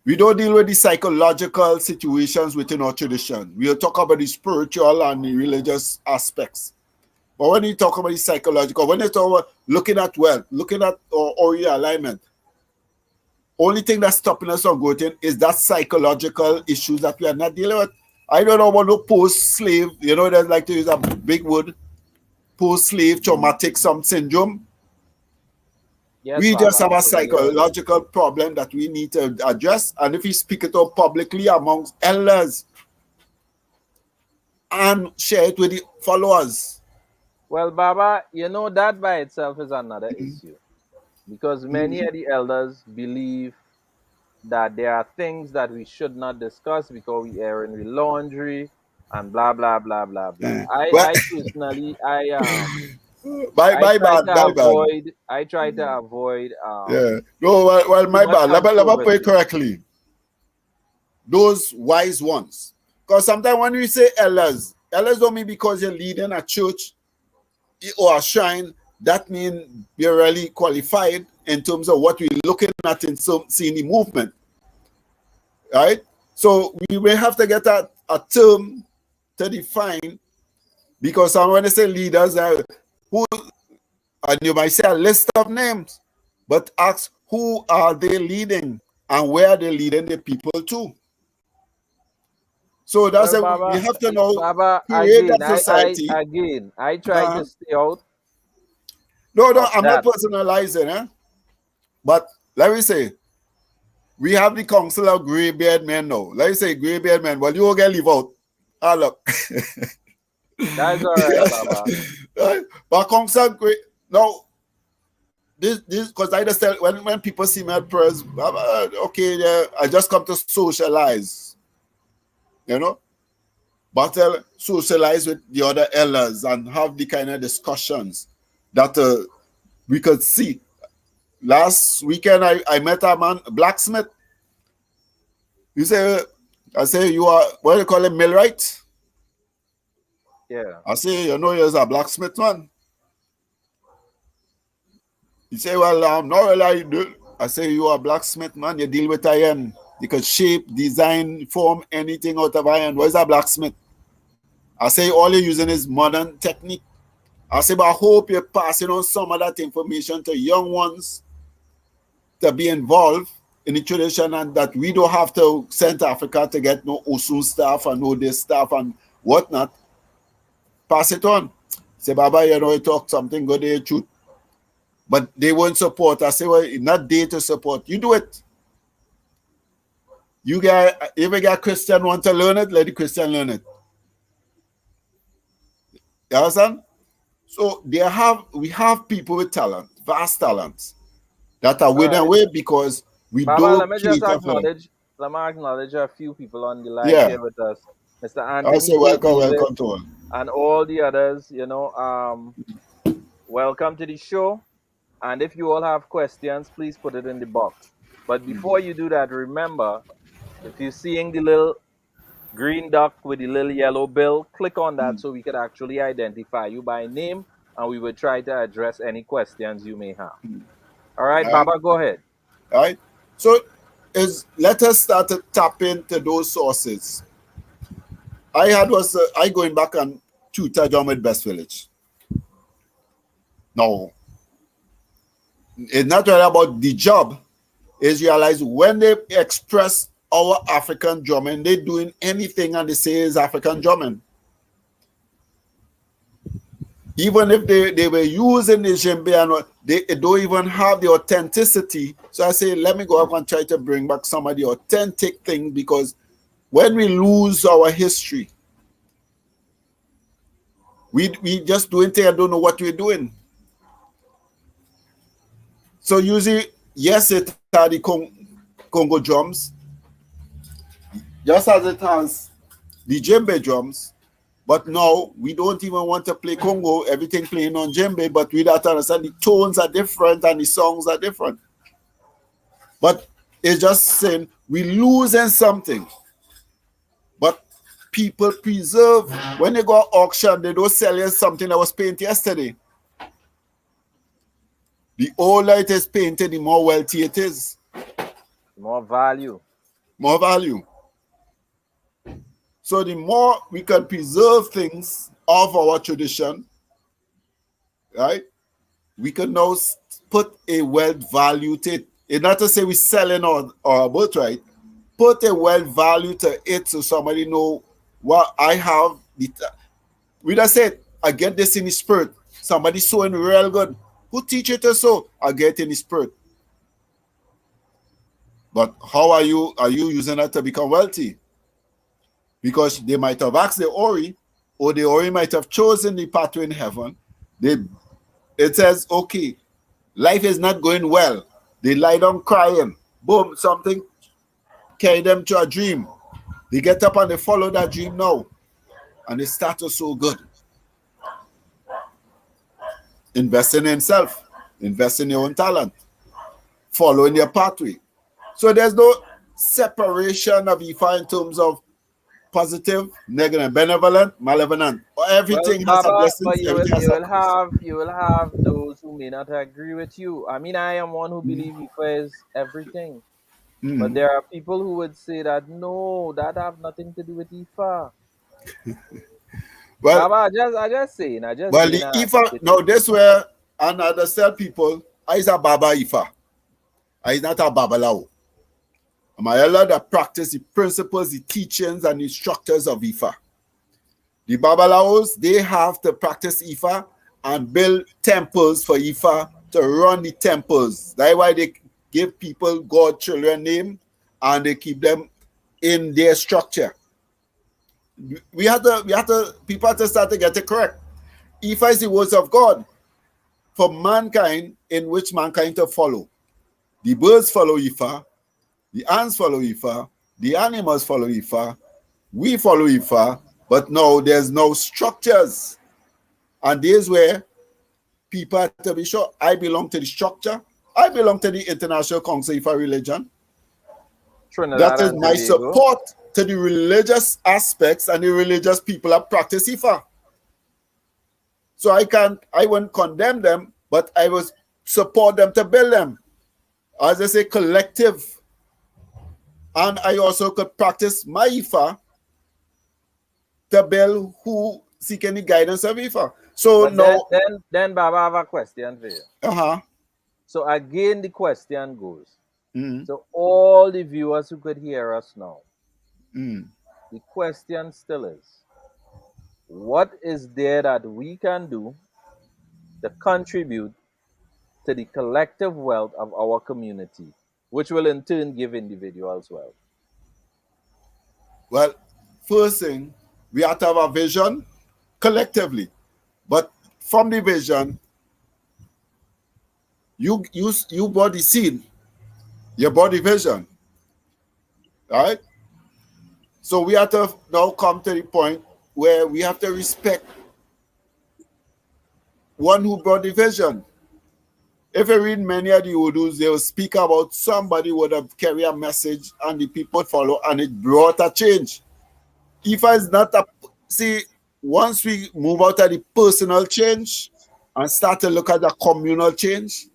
We don't deal with the psychological situations within our tradition. We'll talk about the spiritual and the religious aspects. But when you talk about the psychological, when you talk about looking at wealth, looking at our realignment, only thing that's stopping us from going is that psychological issues that we are not dealing with. I don't know about no post-slave, you know, they like to use a big word, post-slave traumatic syndrome. Yes, we just have a psychological problem that we need to address. And if we speak it up publicly amongst elders and share it with the followers. Well, Baba, you know, that by itself is another issue. Because many of the elders believe that there are things that we should not discuss because we are in the laundry and blah, blah, blah, blah, blah. I personally, I try to avoid. Yeah. No, well, my bad. Let me put it correctly. Those wise ones. Because sometimes when we say elders don't mean because you're leading a church or a shrine, that means you're really qualified in terms of what we're looking at in seeing the movement. Right? So we may have to get a term to define, because when they say leaders, who, and you might say a list of names, but ask who are they leading and where they're leading the people to. So that's we have to know. Baba, again, society. I try to stay out. No, I'm not personalizing, but let me say, we have the council of grey-beard men now. Let me say grey-beard men. Well, you will get leave out. Ah, look. That's all right, Baba. Right? But council grey. Now, this because I just tell when people see me at prayers, okay, yeah, I just come to socialize. You know? But socialize with the other elders and have the kind of discussions that we could see. Last weekend, I met a man, a blacksmith. You say, I say, you are, what do you call him, millwright? Yeah. I say, you know, you're a blacksmith, man. He say, well, I'm not really. I say, you are a blacksmith, man. You deal with iron. You can shape, design, form anything out of iron. What is a blacksmith? I say, all you're using is modern technique. I say, but I hope you're passing on some of that information to young ones to be involved in the tradition, and that we don't have to send to Africa to get no Osun staff and no this stuff and whatnot. Pass it on. Say, Baba, you know, you talk something good, they truth. But they won't support. I say, well, it's not there to support. You do it. You get, if a Christian want to learn it, let the Christian learn it. You understand? So we have people with talent, vast talents, that are with and way because we Baba, don't. Let me acknowledge a few people on the line here with us. Mr. Anthony. I say welcome to all. And all the others, you know, welcome to the show. And if you all have questions, please put it in the box. But before you do that, remember, if you're seeing the little green duck with the little yellow bill, click on that so we could actually identify you by name, and we will try to address any questions you may have. All right, Baba, go ahead. All right. So let us start to tap into those sources. I going back on tutor John Best Village. No. It's not really about the job. It's realized when they express our African drumming. They doing anything and they say is African drumming. Even if they were using the djembe and they don't even have the authenticity. So I say, let me go up and try to bring back some of the authentic thing, because when we lose our history, we just doing things and don't know what we're doing. So usually, yes, it are the Congo drums, just as it has the djembe drums. But now we don't even want to play Congo, everything playing on djembe, but we don't understand the tones are different and the songs are different. But it's just saying we losing something. But people preserve. When they go to auction, they don't sell you something that was painted yesterday. The older it is painted, the more wealthy it is. More value. More value. So the more we can preserve things of our tradition, right, we can now put a wealth value to it. It's not to say we're selling our birthright. Put a wealth value to it so somebody know what I have. We just said, I get this in the spirit. Somebody sewing real good. Who teach you to sew? I get in the spirit. But how are you using that to become wealthy? Because they might have asked the Ori, or the Ori might have chosen the pathway in heaven. It says, okay, life is not going well. They lie down crying. Boom, something carry them to a dream. They get up and they follow that dream now. And they start to so good. Investing in self, investing in your own talent, following your pathway. So there's no separation of Ifa in terms of positive, negative, benevolent, malevolent. Everything Well, has a Baba, blessing. but Everything has a curse. you will have those who may not agree with you. I mean, I am one who believes Ifa is everything. But there are people who would say that no, that have nothing to do with Ifa. Well, Baba, I just saying, the Ifa, now this where another tell people, I is a Baba Ifa. I is not a Babalao. I'm a elder that practice the principles, the teachings, and the structures of Ifa. The Babalaos, they have to practice Ifa and build temples for Ifa to run the temples. That's why they give people God children name and they keep them in their structure. People have to start to get it correct. Ifa is the words of God for mankind, in which mankind to follow. The birds follow Ifa, the ants follow Ifa, the animals follow Ifa, we follow Ifa, but no, there's no structures. And this is where people have to be sure, I belong to the structure. I belong to the International Council Ifa Religion. Trinidad That is and my Tobago. support to the religious aspects and the religious people that practice Ifa. So I won't condemn them, but I will support them to build them. As I say, collective. And I also could practice my Ifa to build who seek any guidance of Ifa. So But no. then Baba, I have a question for you. Uh-huh. So again, the question goes. So all the viewers who could hear us now, the question still is, what is there that we can do to contribute to the collective wealth of our community, which will in turn give individuals wealth? Well, first thing, we have to have a vision collectively. But from the vision, you bought the seed, you bought the vision. Right? So we have to now come to the point where we have to respect one who brought the vision. If you read many of the Udus, they will speak about somebody would have carried a message and the people follow, and it brought a change. Ifa is not a... See, once we move out of the personal change and start to look at the communal change,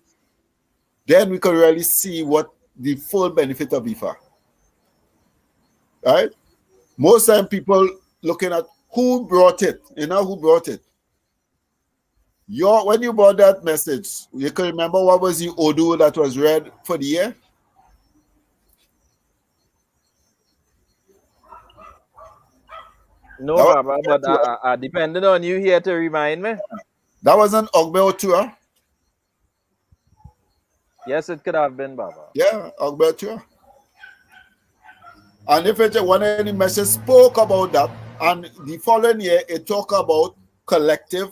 then we can really see what the full benefit of Ifa. Right? Most time people looking at who brought it. You know who brought it? When you brought that message, you can remember what was the Odu that was read for the year? No, Baba, but I depended on you here to remind me. That wasn't Ogbe Otua. Yes, it could have been, Baba. Yeah, Ogbe Otua. And if it's one any message spoke about that, and the following year it talk about collective.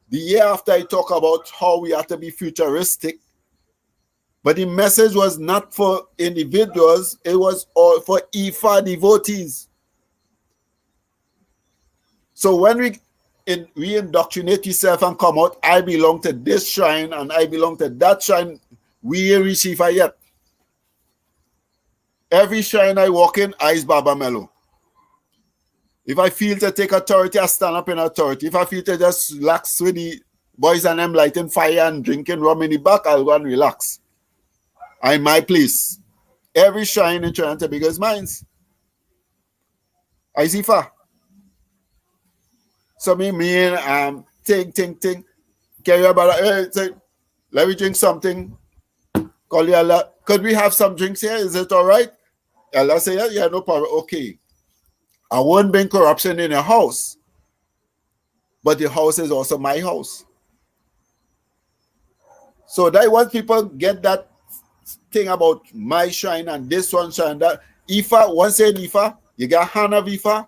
The year after it talk about how we have to be futuristic. But the message was not for individuals, it was all for Ifa devotees. So when we indoctrinate yourself and come out, I belong to this shrine and I belong to that shrine, we ain't reach Ifa yet. Every shrine I walk in, I is Baba Mello. If I feel to take authority, I stand up in authority. If I feel to just relax with the boys and them lighting fire and drinking rum in the back, I'll go and relax. I'm my place. Every shrine in Trinidad and Tobago is mine. I see far. So me ting. Carry about say, let me drink something. Call you Allah. Could we have some drinks here? Is it all right? Allah say, yeah, no problem. Okay. I won't bring corruption in a house. But the house is also my house. So that once people get that thing about my shrine and this one shrine, that Ifa, once in Ifa, you got Hana Ifa,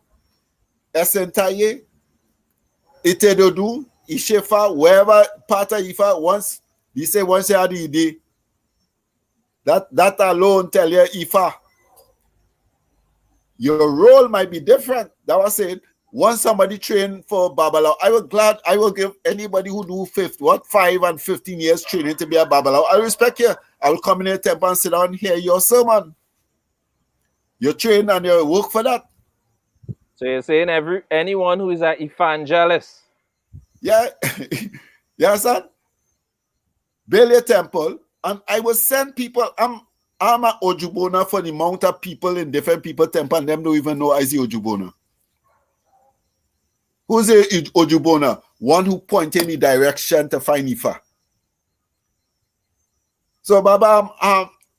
Esentaye, Itedodu, Ishefa, wherever part of Ifa, once you say once you had the day, that alone tell you Ifa. Your role might be different. That was said. Once somebody trained for Babalawo, I will give anybody who do 5 and 15 years training to be a Babalawo. I respect you. I will come in your temple and sit down and hear your sermon. You're trained and you work for that. So you're saying anyone who is an evangelist? Yeah. Yes, sir. Build your temple, and I will send people. I'm an Ojubona for the amount of people in different people temple, and them don't even know I see Ojubona. Who's a Ojubona? One who point in the direction to find Ifa. So Baba,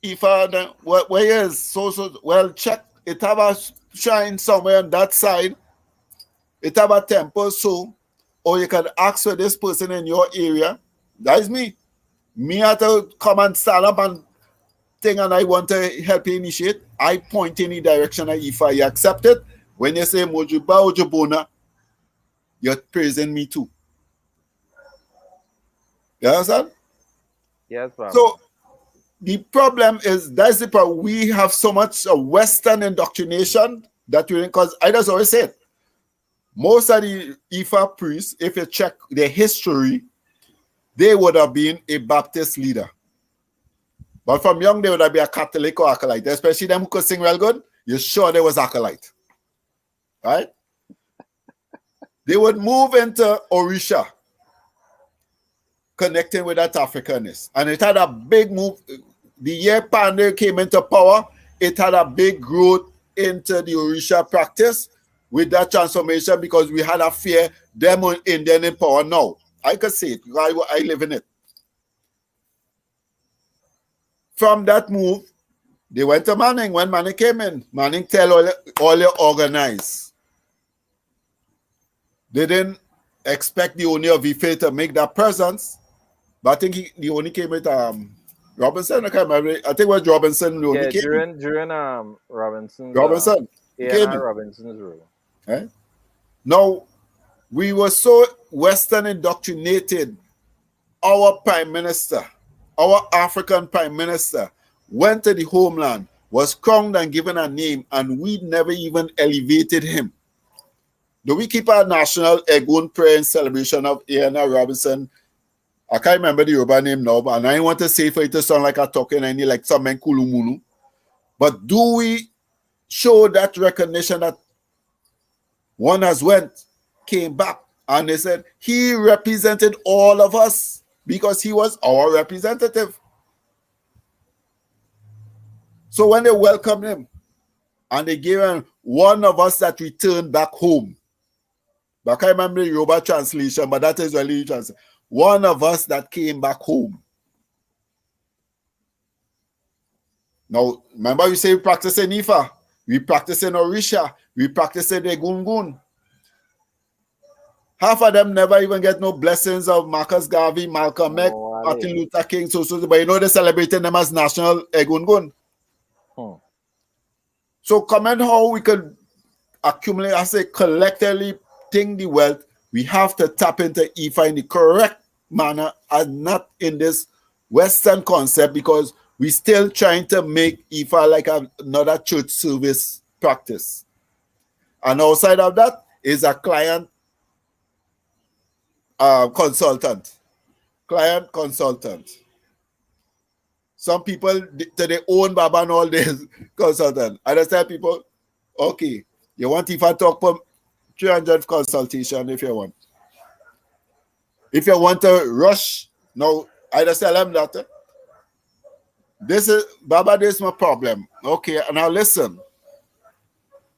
Ifa, where is so well check. It have a shrine somewhere on that side. It have a temple, so or you can ask for this person in your area. That is me. Me have to come and stand up and thing, and I want to help you initiate. I point in the direction of Ifa. You accept it. When you say Mojuba Ojubona, you're praising me too. You understand? Yes, Baba. So the problem is that's the problem. We have so much Western indoctrination that we, because I just always said most of the Ifa priests, if you check their history, they would have been a Baptist leader. But from young, they would have been a Catholic or acolyte, especially them who could sing well good. You're sure they was acolyte. Right? They would move into Orisha, connecting with that Africanness. And it had a big move. The year Pandey came into power, it had a big growth into the Orisha practice with that transformation, because we had a fear them Indian in power now. I could say it. I live in it. From that move, they went to Manning. When Manning came in, Manning tell all you organize. They didn't expect the owner of Ife to make that presence, but I think the only came with Robinson. I can't remember. I think it was Robinson. Yeah, during Robinson's Robinson's rule. Right? Now, we were so Western indoctrinated. Our prime minister, our African prime minister, went to the homeland, was crowned and given a name, and we never even elevated him. Do we keep our national Egun prayer and celebration of Iana Robinson? I can't remember the Yoruba name now, and I want to say for it to sound like I'm talking any like some Kulumunu. But do we show that recognition that one has went, came back, and they said he represented all of us because he was our representative. So when they welcomed him and they gave him one of us that returned back home, but I can't remember the Yoruba translation, but that is really translation. One of us that came back home. Now, remember we say we practice in Ifa, we practice in Orisha, we practice in Egungun. Half of them never even get no blessings of Marcus Garvey, Malcolm X, Martin Luther King, but you know they're celebrating them as National Egungun. So comment how we could accumulate, I say collectively think the wealth. We have to tap into Ifa in the correct manner and not in this Western concept, because we still trying to make Ifa like another church service practice. And outside of that is a client consultant. Client consultant. Some people they own Baba and all this consultant. I understand people, okay, you want Ifa talk for 300 consultation if you want. If you want to rush, no, I just tell them that this is Baba, this is my problem. Okay, now listen.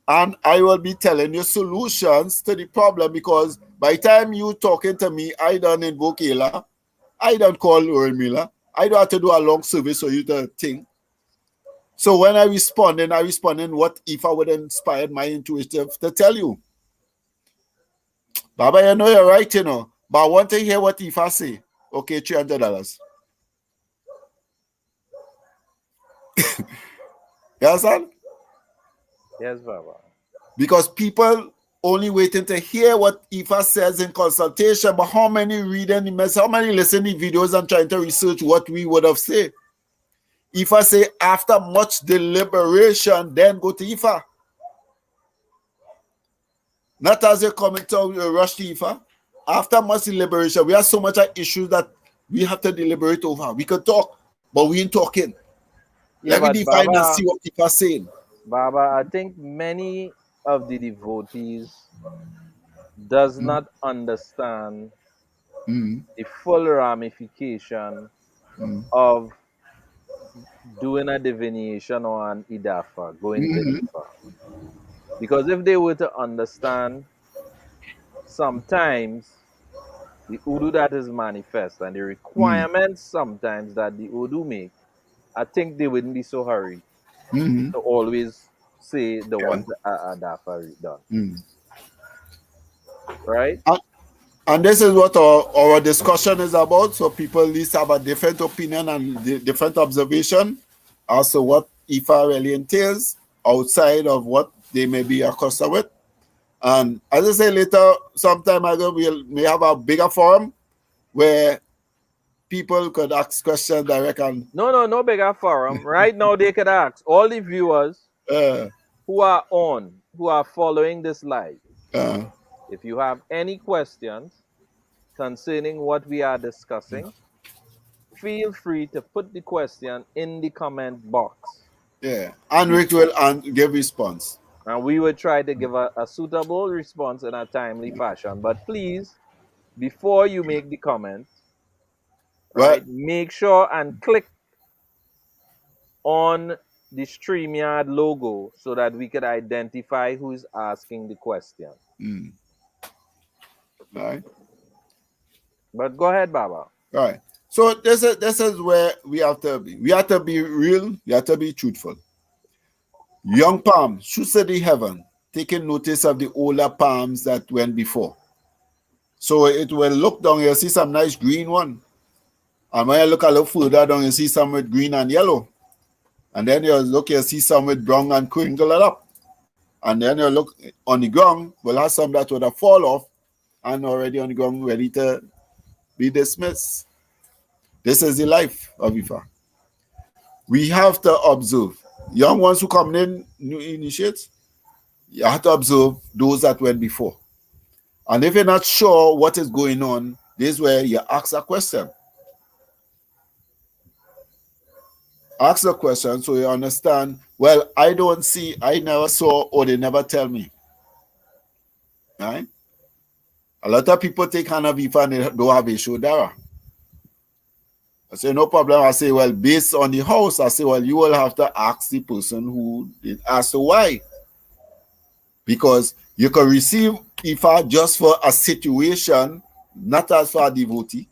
And I will be telling you solutions to the problem, because by the time you talking to me, I done invoke Ela, I don't call Urimila, I don't have to do a long service for you to think. So when I respond what Ifa would inspire my intuition to tell you. Baba, you know you're right, you know, but I want to hear what Ifa say. Okay, $300. You understand? Yes, Baba. Because people only waiting to hear what Ifa says in consultation, but how many reading the message, how many listening videos and trying to research what we would have said? Ifa say after much deliberation, then go to Ifa. Not as you come to rush to Ifa. After much deliberation, we have so much issues that we have to deliberate over. We can talk, but we ain't talking. Yeah, Let me define Baba, and see what Ifa saying. Baba, I think many of the devotees does not understand the full ramification of doing a divination or an idafa, going to Ifa. Because if they were to understand, sometimes the Udu that is manifest and the requirements sometimes that the Udu make, I think they wouldn't be so hurried to always say the want Adafa done. Right? And this is what our discussion is about. So people at least have a different opinion and different observation as to what Ifa really entails outside of what they may be accustomed with. And as I say later, sometime ago, we may have a bigger forum where people could ask questions direct. And no bigger forum. Right now they could ask all the viewers who are following this live. If you have any questions concerning what we are discussing, feel free to put the question in the comment box. Yeah, and Rick will give response. And we will try to give a suitable response in a timely fashion. But please, before you make the comment, right, make sure and click on the StreamYard logo so that we could identify who is asking the question. Right. But go ahead, Baba. Right. So this is where we have to be. We have to be real. We have to be truthful. Young palm should see the heaven, taking notice of the older palms that went before. So it will look down, you'll see some nice green one. And when you look a little further down, you see some with green and yellow. And then you see some with brown and crinkled up. And then you look on the ground, we'll have some that would have fall off and already on the ground ready to be dismissed. This is the life of Ifa. We have to observe. Young ones who come in, new initiates, you have to observe those that went before. And if you're not sure what is going on, this is where you ask a question. Ask a question so you understand, well, I don't see, I never saw, or they never tell me. Right? A lot of people take hand of Ifa and they don't have a Shodara. I say, no problem. I say, well, based on the house, I say, well, you will have to ask the person who did ask the why. Because you can receive Ifa just for a situation, not as for a devotee.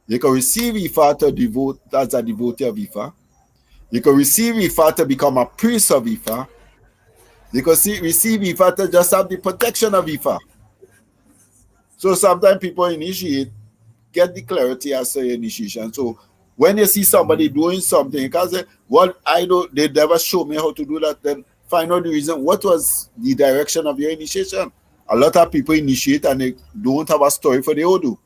You can receive Ifa to devote as a devotee of Ifa. You can receive Ifa to become a priest of Ifa. You can receive Ifa to just have the protection of Ifa. So sometimes people initiate, get the clarity as to initiation. So when you see somebody doing something, you can say, well, I don't, they never show me how to do that, then find out the reason. What was the direction of your initiation? A lot of people initiate and they don't have a story for the Odu.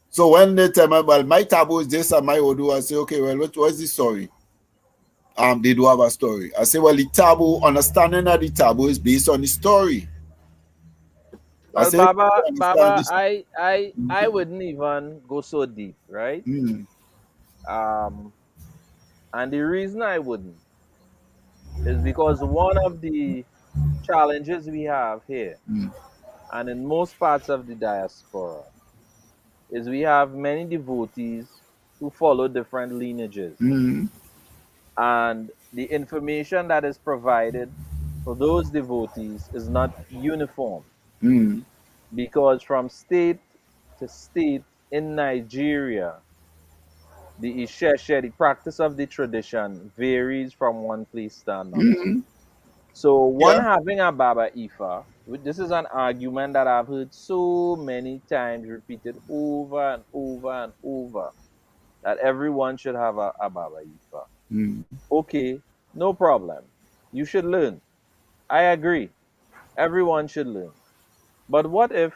So when they tell me, well, my taboo is this and my Odu, I say, okay, well, what's the story? They do have a story. I say, well, the taboo, understanding of the taboo is based on the story. Well, Baba, I wouldn't even go so deep, right? And the reason I wouldn't is because one of the challenges we have here, and in most parts of the diaspora, is we have many devotees who follow different lineages. And the information that is provided for those devotees is not uniform. Because from state to state in Nigeria, the Isheshe, the practice of the tradition, varies from one place to another. So one having a Baba Ifa, this is an argument that I've heard so many times repeated over and over and over, that everyone should have a Baba Ifa. Okay, no problem. You should learn. I agree. Everyone should learn. But what if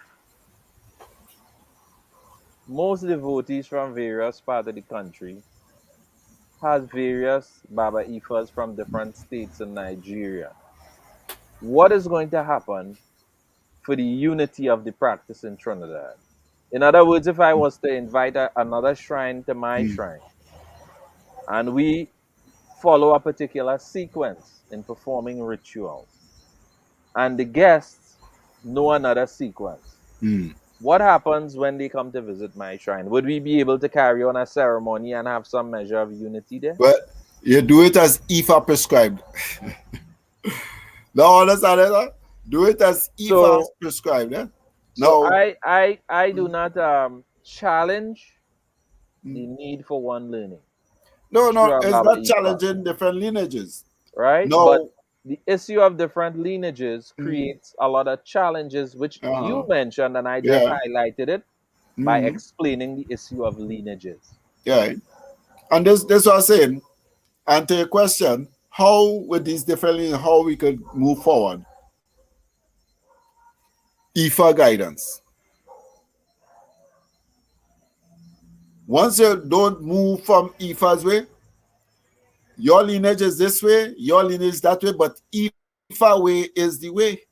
most devotees from various parts of the country has various Baba Ifas from different states in Nigeria? What is going to happen for the unity of the practice in Trinidad? In other words, if I was to invite another shrine to my shrine, and we follow a particular sequence in performing rituals, and the guests know another sequence, what happens when they come to visit my shrine? Would we be able to carry on a ceremony and have some measure of unity there? Well, you do it as Ifa prescribed. No, understand that? Do it as Ifa prescribed. Eh? So I do not challenge the need for one learning. No, it's not challenging different lineages. Right? No. But the issue of different lineages creates a lot of challenges, which you mentioned, and I just highlighted it by explaining the issue of lineages. Yeah. And this what I'm saying. And to your question, how with these different lineages, how we could move forward? Ifa guidance. Once you don't move from Ifa's way, your lineage is this way, your lineage is that way, but Ifa way is the way.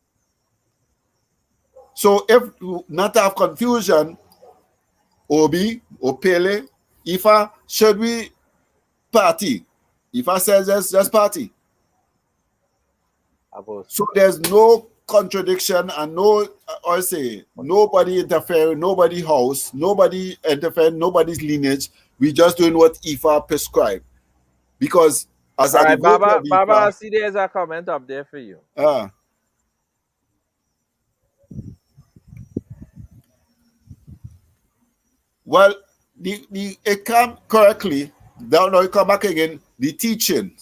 So if not have confusion, Obi, Opele, Ifa, should we party? Ifa says just party. So there's no contradiction and nobody interfering, nobody house, nobody interfering, nobody's lineage. We just doing what Ifa prescribed. Because as all right, Baba, I see there's a comment up there for you. Well, it come correctly. Now it come back again. The teaching.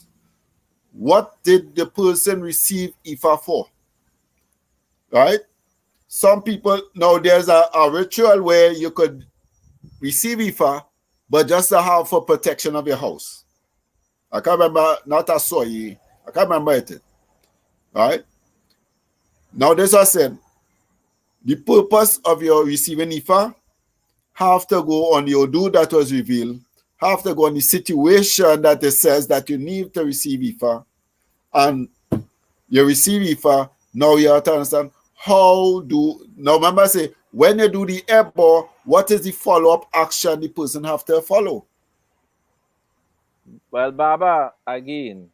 What did the person receive Ifa for? Right? Some people, now there's a ritual where you could receive Ifa, but just to have for protection of your house. I can't remember, not a soy. I can't remember it. Right? Now this I said, the purpose of your receiving Ifa have to go on the Odu that was revealed, have to go on the situation that it says that you need to receive Ifa, and you receive Ifa. Now you have to understand now remember I say, when you do the ebo, what is the follow-up action the person have to follow? Well, Baba, again,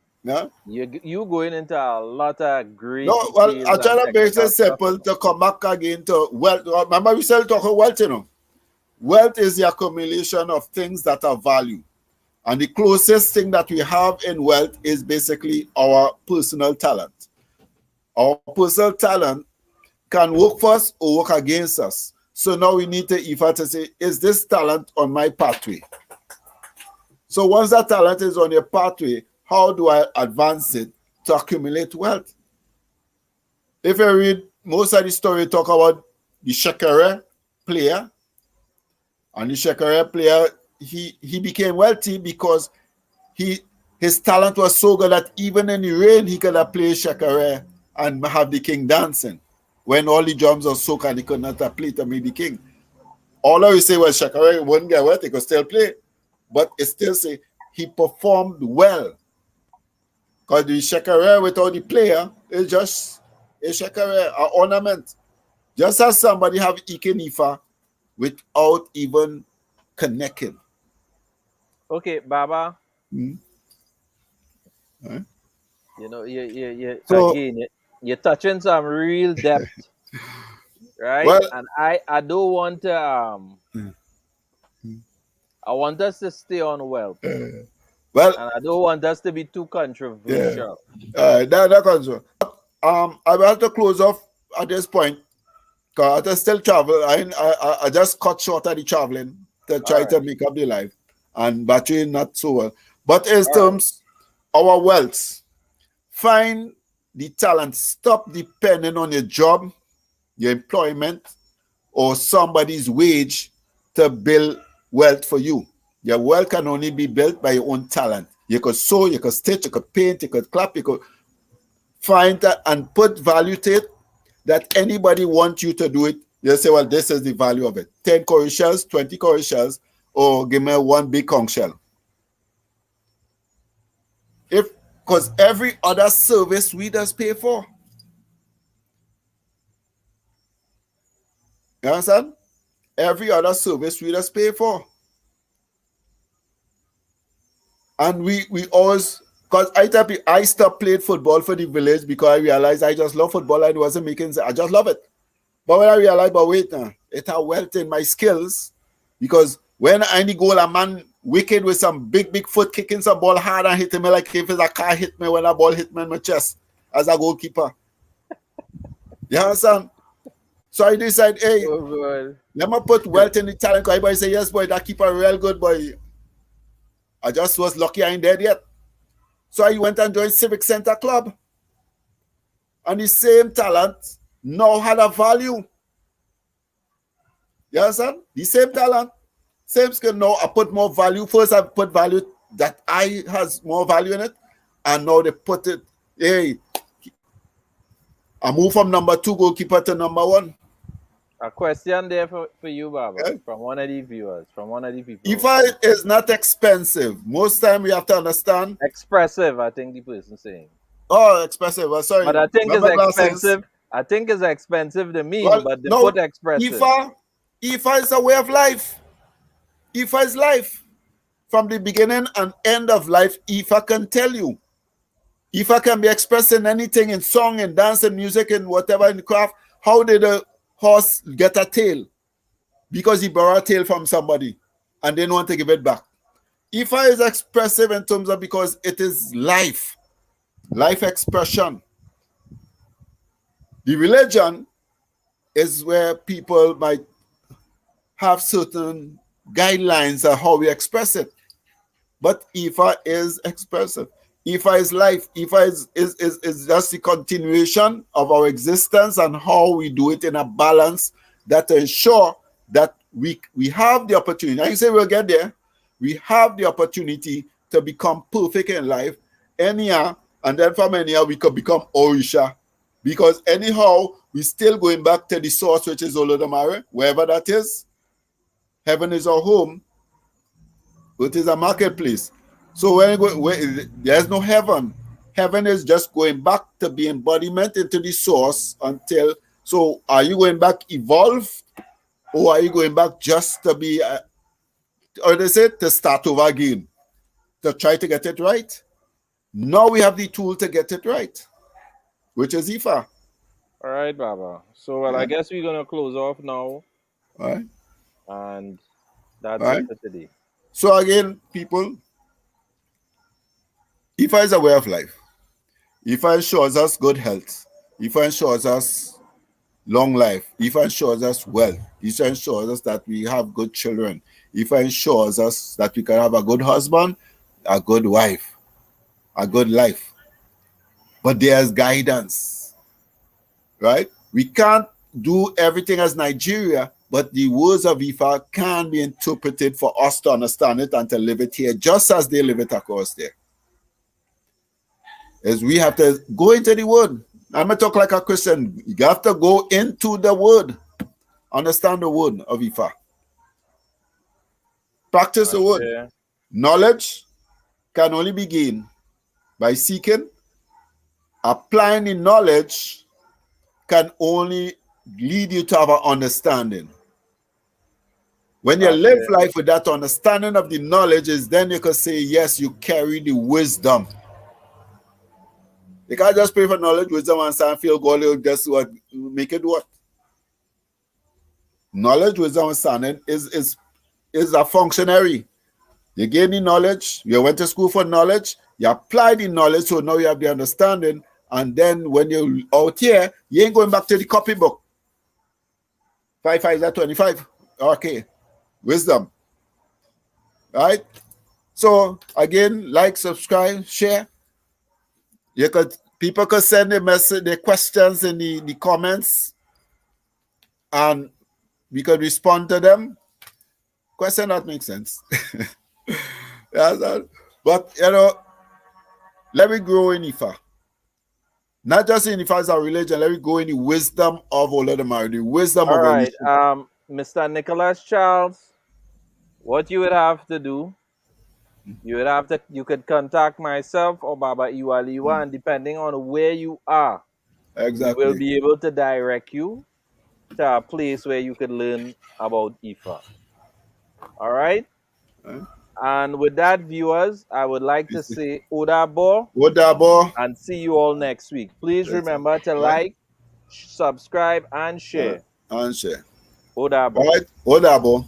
you going into a lot of great No, well, I try to make it simple to come back again to wealth. Remember we still talk about wealth, you know. Wealth is the accumulation of things that are value. And the closest thing that we have in wealth is basically our personal talent. Our personal talent can work for us or work against us. So now we need to Ifa to say, is this talent on my pathway? So once that talent is on your pathway, how do I advance it to accumulate wealth? If you read most of the story talk about the Shekere player. And the Shekere player, he became wealthy because his talent was so good that even in the rain, he could have played Shekere and have the king dancing. When all the drums were soaked and he could not have played to make the king. All I would say was Shekere wouldn't get wet, he could still play. But it still say he performed well. Because the Shekere without the player is just a Shekere, an ornament. Just as somebody have Ifa without even connecting. Okay, Baba. Hmm? Right? You know, you So, again, you're touching some real depth, right? well, And I don't want to I want us to stay on wealth, well, and I don't want us to be too yeah, controversial. that comes. I will have to close off at this point because I still travel. I just cut short of the traveling to All try right, to make up the life, and battery not so well. But in all right. terms our wealth, find the talent. Stop depending on your job, your employment, or somebody's wage to build wealth for you. Your wealth can only be built by your own talent. You could sew, you could stitch, you could paint, you could clap, you could find that and put value to it that anybody wants you to do it. You say, well, this is the value of it. 10 cowrie shells, 20 cowrie shells, or give me one big conch shell. Because every other service we just pay for. You understand? Every other service we just pay for. And we always, because I stopped playing football for the village because I realized I just love football and it wasn't making sense. I just love it. But when I realized, but wait now, it had wealth in my skills because when I need goal, a man wicked with some big foot kicking some ball hard and hitting me like if it's a car hit me when a ball hit me in my chest as a goalkeeper. You understand? So I decided, hey, Oh, let me put wealth in the talent. Everybody say, yes, boy, that keeper real good, boy. I just was lucky I ain't dead yet. So I went and joined Civic Center Club. And the same talent now had a value. You understand? The same talent, same skill. Now I put more value. First I put value that I has more value in it. And now they put it, hey, I move from number 2 goalkeeper to number 1. a question there for you, Baba, Okay? from one of the viewers, from one of the people. Ifa is not expensive. Most time we have to understand. Expressive, I think the person saying. Oh, expensive. Well, sorry. But I think it's Remember glasses? expensive. I think it's expensive to mean, Well, but they no. put expressive. Ifa is a way of life. Ifa is life. From the beginning and end of life, Ifa can tell you. Ifa can be expressed in anything, in song, in dance, in music, in whatever, in craft. How did a horse get a tail? Because he borrowed a tail from somebody and didn't want to give it back. Ifa is expressive in terms of because it is life expression. The religion is where people might have certain guidelines of how we express it. But Ifa is expressive. Ifa is life. Ifa is just the continuation of our existence and how we do it in a balance that ensure that we have the opportunity. I say we'll get there. We have the opportunity to become perfect in life anyhow, and then from anyhow we could become Orisha. Because anyhow, we still going back to the source, which is Olodumare, wherever that is. Heaven is our home. It is a marketplace. So there's no heaven. Heaven is just going back to be embodiment into the source until. So are you going back evolved, or are you going back just to be, or they say to start over again, to try to get it right? Now we have the tool to get it right, which is Ifa. All right, Baba. So, well, I guess we're going to close off now. All right. And that's All it right. for today. So again, people, Ifa is a way of life. Ifa ensures us good health. Ifa ensures us long life. Ifa ensures us wealth. Ifa ensures us that we have good children. Ifa ensures us that we can have a good husband, a good wife, a good life. But there's guidance, right? We can't do everything as Nigeria, but the words of Ifa can be interpreted for us to understand it and to live it here, just as they live it across there. As we have to go into the word. I'm going to talk like a Christian. You have to go into the word. Understand the word of Ifa. Practice the word. Knowledge can only be gained by seeking. Applying the knowledge can only lead you to have an understanding. When you live life with that understanding of the knowledge, is then you can say, yes, you carry the wisdom. You can't just pray for knowledge, wisdom, and say, feel God, just what make it what? Knowledge, wisdom, understanding is a functionary. You gain the knowledge, you went to school for knowledge, you apply the knowledge, so now you have the understanding, and then when you're out here, you ain't going back to the copybook. 5 5 is 25. Okay. Wisdom. Right? So again, like, subscribe, share. People could send a message, their questions in the comments, and we could respond to them. Question that makes sense. But let me grow in Ifa. Not just in Ifa as a religion, let me go in the wisdom of Olodumare, the wisdom of All right, Orisha. Mr. Nicholas Charles, what you would have to do, you could contact myself or Baba Iwaliwa, and depending on where you are, we will be able to direct you to a place where you could learn about Ifa. All right? And with that, viewers, I would like to say Odabo. Odabo. And see you all next week. Please remember to like, subscribe, and share. And share. Odabo. All right. Odabo.